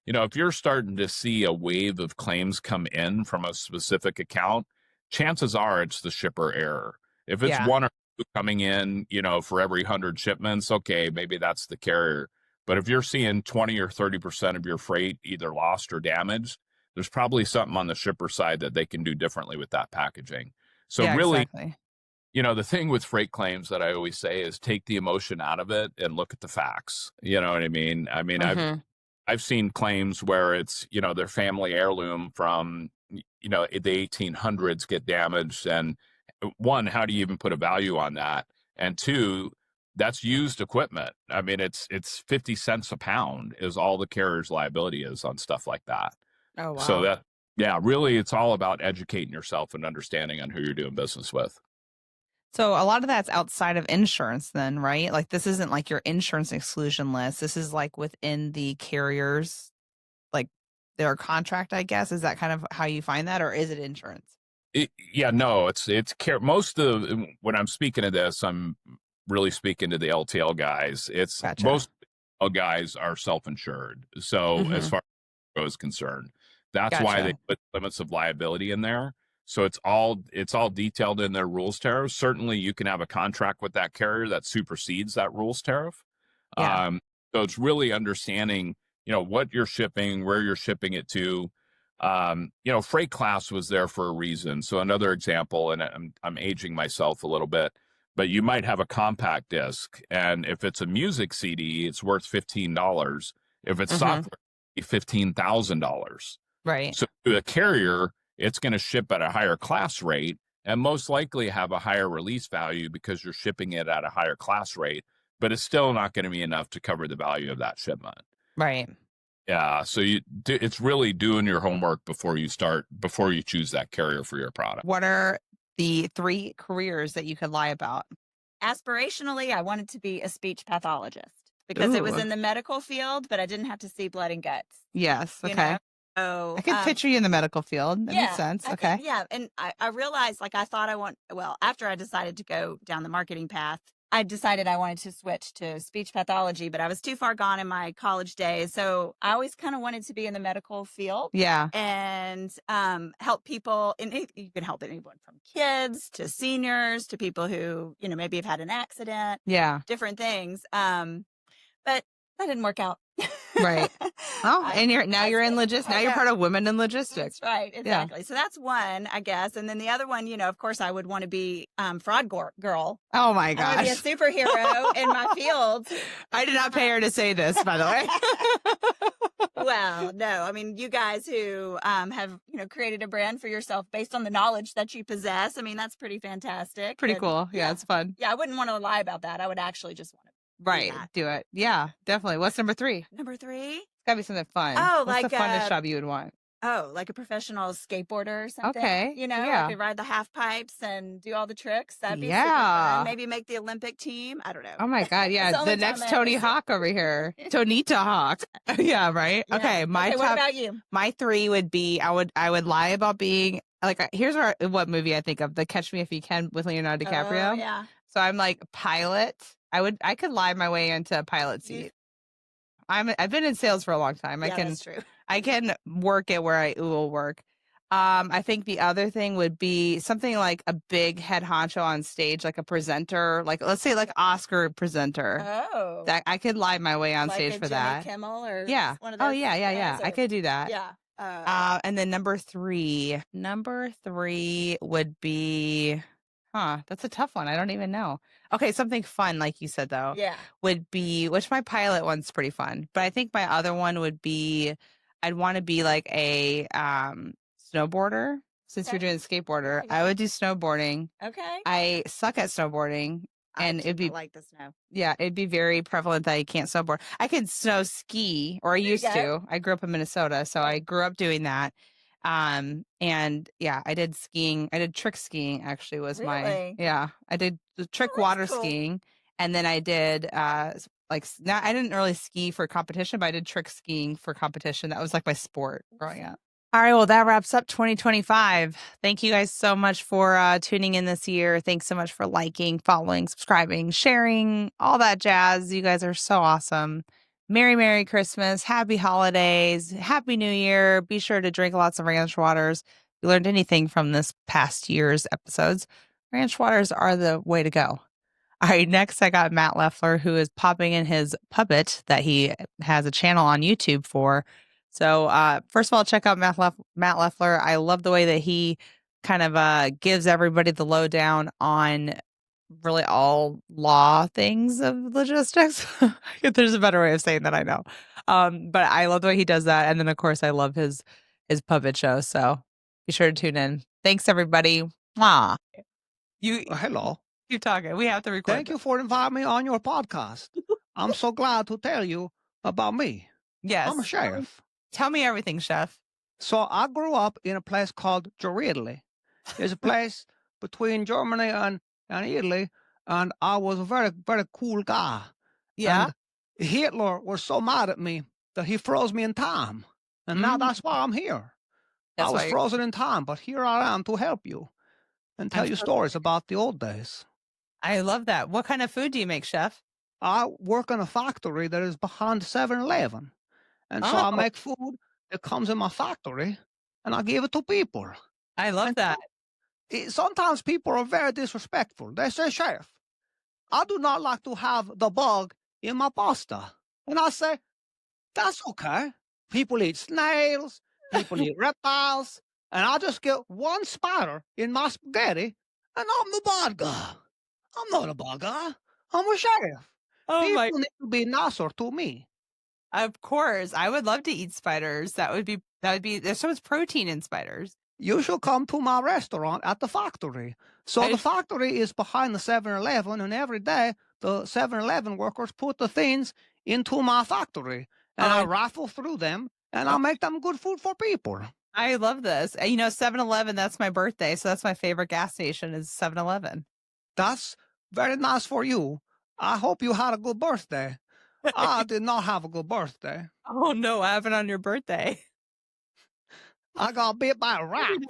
if you're starting to see a wave of claims come in from a specific account, chances are it's the shipper error. If it's Yeah. one or two coming in, for every 100 shipments, okay, maybe that's the carrier. But if you're seeing 20 or 30% of your freight either lost or damaged, there's probably something on the shipper side that they can do differently with that packaging. So Yeah, really, exactly. the thing with freight claims that I always say is take the emotion out of it and look at the facts. You know what I mean? I mean, I've seen claims where it's, their family heirloom from, the 1800s get damaged. And one, how do you even put a value on that? And two, that's used equipment. I mean, it's 50 cents a pound is all the carrier's liability is on stuff like that. Oh, So wow. yeah, really, it's all about educating yourself and understanding on who you're doing business with. So a lot of that's outside of insurance then, right? Like this isn't like your insurance exclusion list. This is like within the carriers, like their contract, I guess. Is that kind of how you find that, or is it insurance? Yeah, no, it's most of when I'm speaking to this, I'm really speaking to the LTL guys. It's most LTL guys are self-insured. So as far as is concerned, that's why they put limits of liability in there. So it's all detailed in their rules tariff. Certainly, you can have a contract with that carrier that supersedes that rules tariff. Yeah. So it's really understanding, what you're shipping, where you're shipping it to. Freight class was there for a reason. So another example, and I'm aging myself a little bit, but you might have a compact disc, and if it's a music CD, it's worth $15. If it's software, $15,000. Right. So to a carrier, it's going to ship at a higher class rate and most likely have a higher release value because you're shipping it at a higher class rate, but it's still not going to be enough to cover the value of that shipment. Right. Yeah. So it's really doing your homework before you choose that carrier for your product. What are the 3 careers that you could lie about? Aspirationally, I wanted to be a speech pathologist because it was in the medical field, but I didn't have to see blood and guts. Yes. You Okay. know? So, I could picture you in the medical field. That yeah, makes sense. Okay. And I realized like I thought after I decided to go down the marketing path, I decided I wanted to switch to speech pathology, but I was too far gone in my college days. So I always kind of wanted to be in the medical field. Yeah. And help people. You can help anyone from kids to seniors to people who, maybe have had an accident. Yeah. Different things. But that didn't work out. Right. Oh, and you're in logistics. Now you're part of Women in Logistics. That's right. Exactly. Yeah. So that's one, I guess. And then the other one, of course, I would want to be fraud girl. Oh my gosh. I want to be a superhero in my field. I did not pay her to say this, by the way. Well, no. I mean, you guys who have, created a brand for yourself based on the knowledge that you possess. I mean, that's pretty fantastic. Pretty cool. Yeah, it's fun. Yeah, I wouldn't want to lie about that. I would actually just want to. Right. Do it. Yeah, definitely. What's number 3? Number 3? It's gotta be something fun. Oh, what's like the funnest job you would want? Oh, like a professional skateboarder or something. Okay. I could ride the half pipes and do all the tricks. That'd be super Yeah. fun. Maybe make the Olympic team. I don't know. Oh my God. Yeah. The next Tony Hawk over here. Tonita Hawk. Yeah. Right. Yeah. Okay. What about you? My 3 would be, I would lie about being like, here's what movie I think of, the Catch Me If You Can with Leonardo DiCaprio. Oh, yeah. So I'm like pilot. I could lie my way into a pilot seat. I've been in sales for a long time. That's true. I can work it where I will work. I think the other thing would be something like a big head honcho on stage, like a presenter, like let's say like Oscar presenter. Oh. That I could lie my way on like stage a for Jimmy that. Kimmel or one of Oh those yeah. guys, I could do that. Yeah. And then number 3 would be, that's a tough one. I don't even know. Okay, something fun, like you said, though. Yeah. Would be, which my pilot one's pretty fun, but I think my other one would be, I'd want to be like a snowboarder. Since you're doing skateboarder, I would do snowboarding. Okay. I suck at snowboarding, and it'd be like the snow. Yeah, it'd be very prevalent that I can't snowboard. I can snow ski, or I used to. I grew up in Minnesota, so I grew up doing that. And yeah, I did skiing. I did trick skiing actually was I did the trick water skiing. And then I did, I didn't really ski for competition, but I did trick skiing for competition. That was like my sport growing up. All right, well, that wraps up 2025. Thank you guys so much for tuning in this year. Thanks so much for liking, following, subscribing, sharing, all that jazz. You guys are so awesome. Merry Christmas. Happy holidays. Happy New Year. Be sure to drink lots of ranch waters. If you learned anything from this past year's episodes, ranch waters are the way to go. All right, next I got Matt Leffler, who is popping in his puppet that he has a channel on YouTube for. So, first of all, check out Matt Leffler. I love the way that he kind of gives everybody the lowdown on really all law things of logistics. If there's a better way of saying that, I know. But I love the way he does that. And then, of course, I love his puppet show. So be sure to tune in. Thanks, everybody. Mwah. You hello. Keep talking. We have to record. Thank you for inviting me on your podcast. I'm so glad to tell you about me. Yes. I'm a chef. Tell me everything, chef. So I grew up in a place called Jerusalem. It's a place between Germany and Italy, and I was a very, very cool guy. Yeah. And Hitler was so mad at me that he froze me in time. And now that's why I'm here. That's I was why- frozen in time, but here I am to help you and tell you stories about the old days. I love that. What kind of food do you make, chef? I work in a factory that is behind 7-Eleven. And so I Oh. make food that comes in my factory and I give it to people. I love that. Sometimes people are very disrespectful. They say, Chef, I do not like to have the bug in my pasta. And I say, that's okay. People eat snails, people eat reptiles, and I just get one spider in my spaghetti and I'm the bad guy. I'm not a bad guy. I'm a chef. People need to be nicer to me. Of course. I would love to eat spiders. That would be there's so much protein in spiders. You should come to my restaurant at the factory. So the factory is behind the 7-Eleven, and every day the 7-Eleven workers put the things into my factory, and I raffle through them, and I make them good food for people. I love this. 7-Eleven, that's my birthday, so that's my favorite gas station is 7-Eleven. That's very nice for you. I hope you had a good birthday. I did not have a good birthday. Oh no, what happened on your birthday? I got bit by a rat.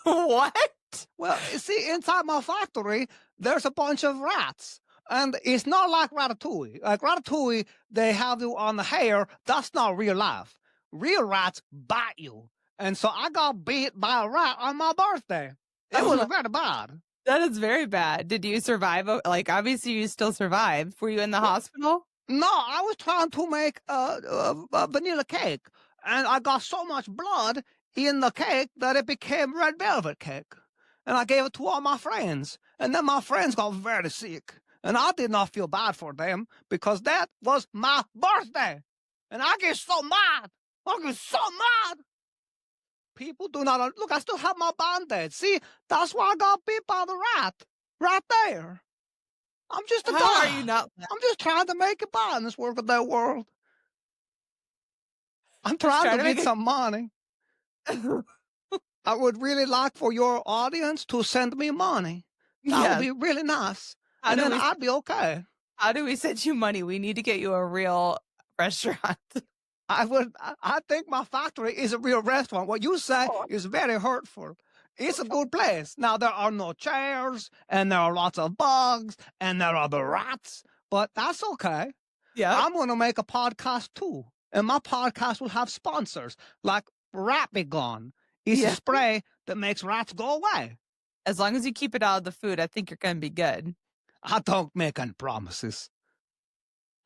What? Well, you see, inside my factory, there's a bunch of rats. And it's not like Ratatouille. Like Ratatouille, they have you on the hair. That's not real life. Real rats bite you. And so I got bit by a rat on my birthday. It was very bad. That is very bad. Did you survive? Like, obviously, you still survived. Were you in the hospital? No, I was trying to make a vanilla cake. And I got so much blood in the cake that it became red velvet cake. And I gave it to all my friends. And then my friends got very sick. And I did not feel bad for them because that was my birthday. And I get so mad. I get so mad. People do not look. I still have my band-aid. See, that's why I got bit by the rat. Right there. I'm just a guy. How are you not? I'm just trying to make it by in this workaday world. I'm trying to get some money. I would really like for your audience to send me money. That would be really nice. And then I'd be okay. How do we send you money? We need to get you a real restaurant. I think my factory is a real restaurant. What you say is very hurtful. It's a good place. Now, there are no chairs, and there are lots of bugs, and there are the rats, but that's okay. Yeah. I'm going to make a podcast too, and my podcast will have sponsors, like Rat-B-Gon. It's a spray that makes rats go away. As long as you keep it out of the food, I think you're going to be good. I don't make any promises.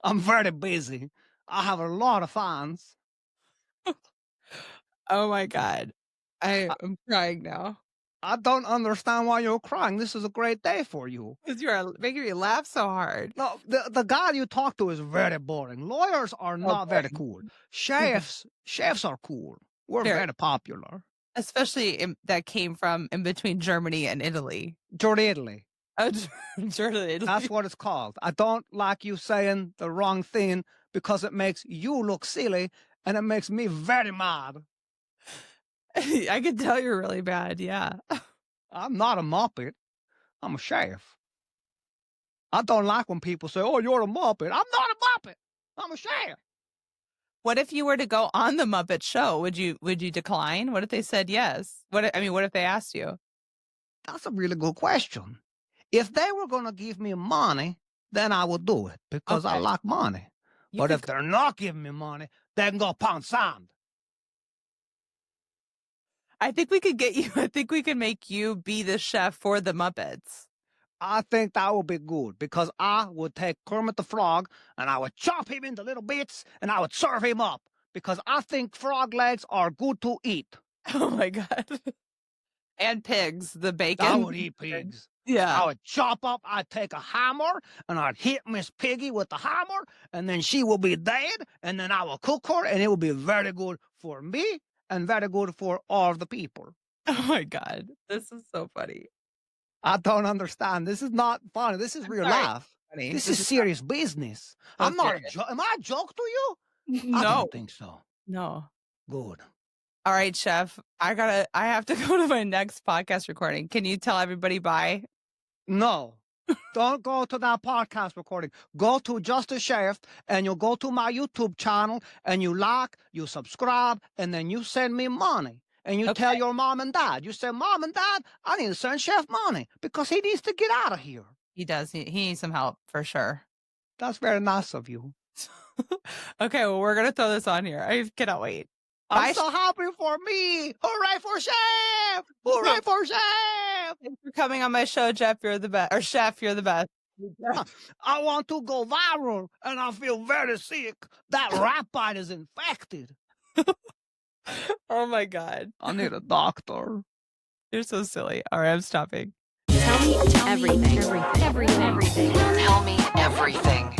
I'm very busy. I have a lot of fans. Oh my God. I'm crying now. I don't understand why you're crying. This is a great day for you. Because you're making me laugh so hard. No, the guy you talk to is very boring. Lawyers are not very cool. Chefs are cool. We're very popular. Especially that came from in between Germany and Italy. Italy. Oh, Italy. That's what it's called. I don't like you saying the wrong thing because it makes you look silly and it makes me very mad. I can tell you're really bad. Yeah. I'm not a Muppet. I'm a chef. I don't like when people say, oh, you're a Muppet. I'm not a Muppet. I'm a chef. What if you were to go on the Muppet Show? Would you decline? What if they said yes? What if they asked you? That's a really good question. If they were going to give me money, then I would do it because I like money. But if they're not giving me money, they can go pound sand. I think we could make you be the chef for the Muppets. I think that would be good because I would take Kermit the Frog and I would chop him into little bits and I would serve him up because I think frog legs are good to eat. Oh my God. And pigs, the bacon. I would eat pigs. Yeah. I would chop up, I'd take a hammer and I'd hit Miss Piggy with the hammer and then she will be dead and then I will cook her and it will be very good for me and very good for all the people. Oh my God. This is so funny. I don't understand. This is not funny. This is real life. Funny. This is serious business. I'm not a joke. Am I a joke to you? No. I don't think so. No. Good. All right, Chef. I have to go to my next podcast recording. Can you tell everybody bye? No. Don't go to that podcast recording. Go to Just a Chef and you go to my YouTube channel and you like, you subscribe, and then you send me money. And you tell your mom and dad, you say, Mom and Dad, I need to send Chef money because he needs to get out of here. He does. He needs some help for sure. That's very nice of you. Okay, well, we're going to throw this on here. I cannot wait. I'm so happy for me. Hooray for Chef. Hooray for Chef. Thanks for coming on my show, Jeff. You're the best. Or Chef, you're the best. I want to go viral and I feel very sick. That rat bite is infected. Oh my God. I need a doctor. You're so silly. All right, I'm stopping. Tell me everything. Everything. Tell me everything.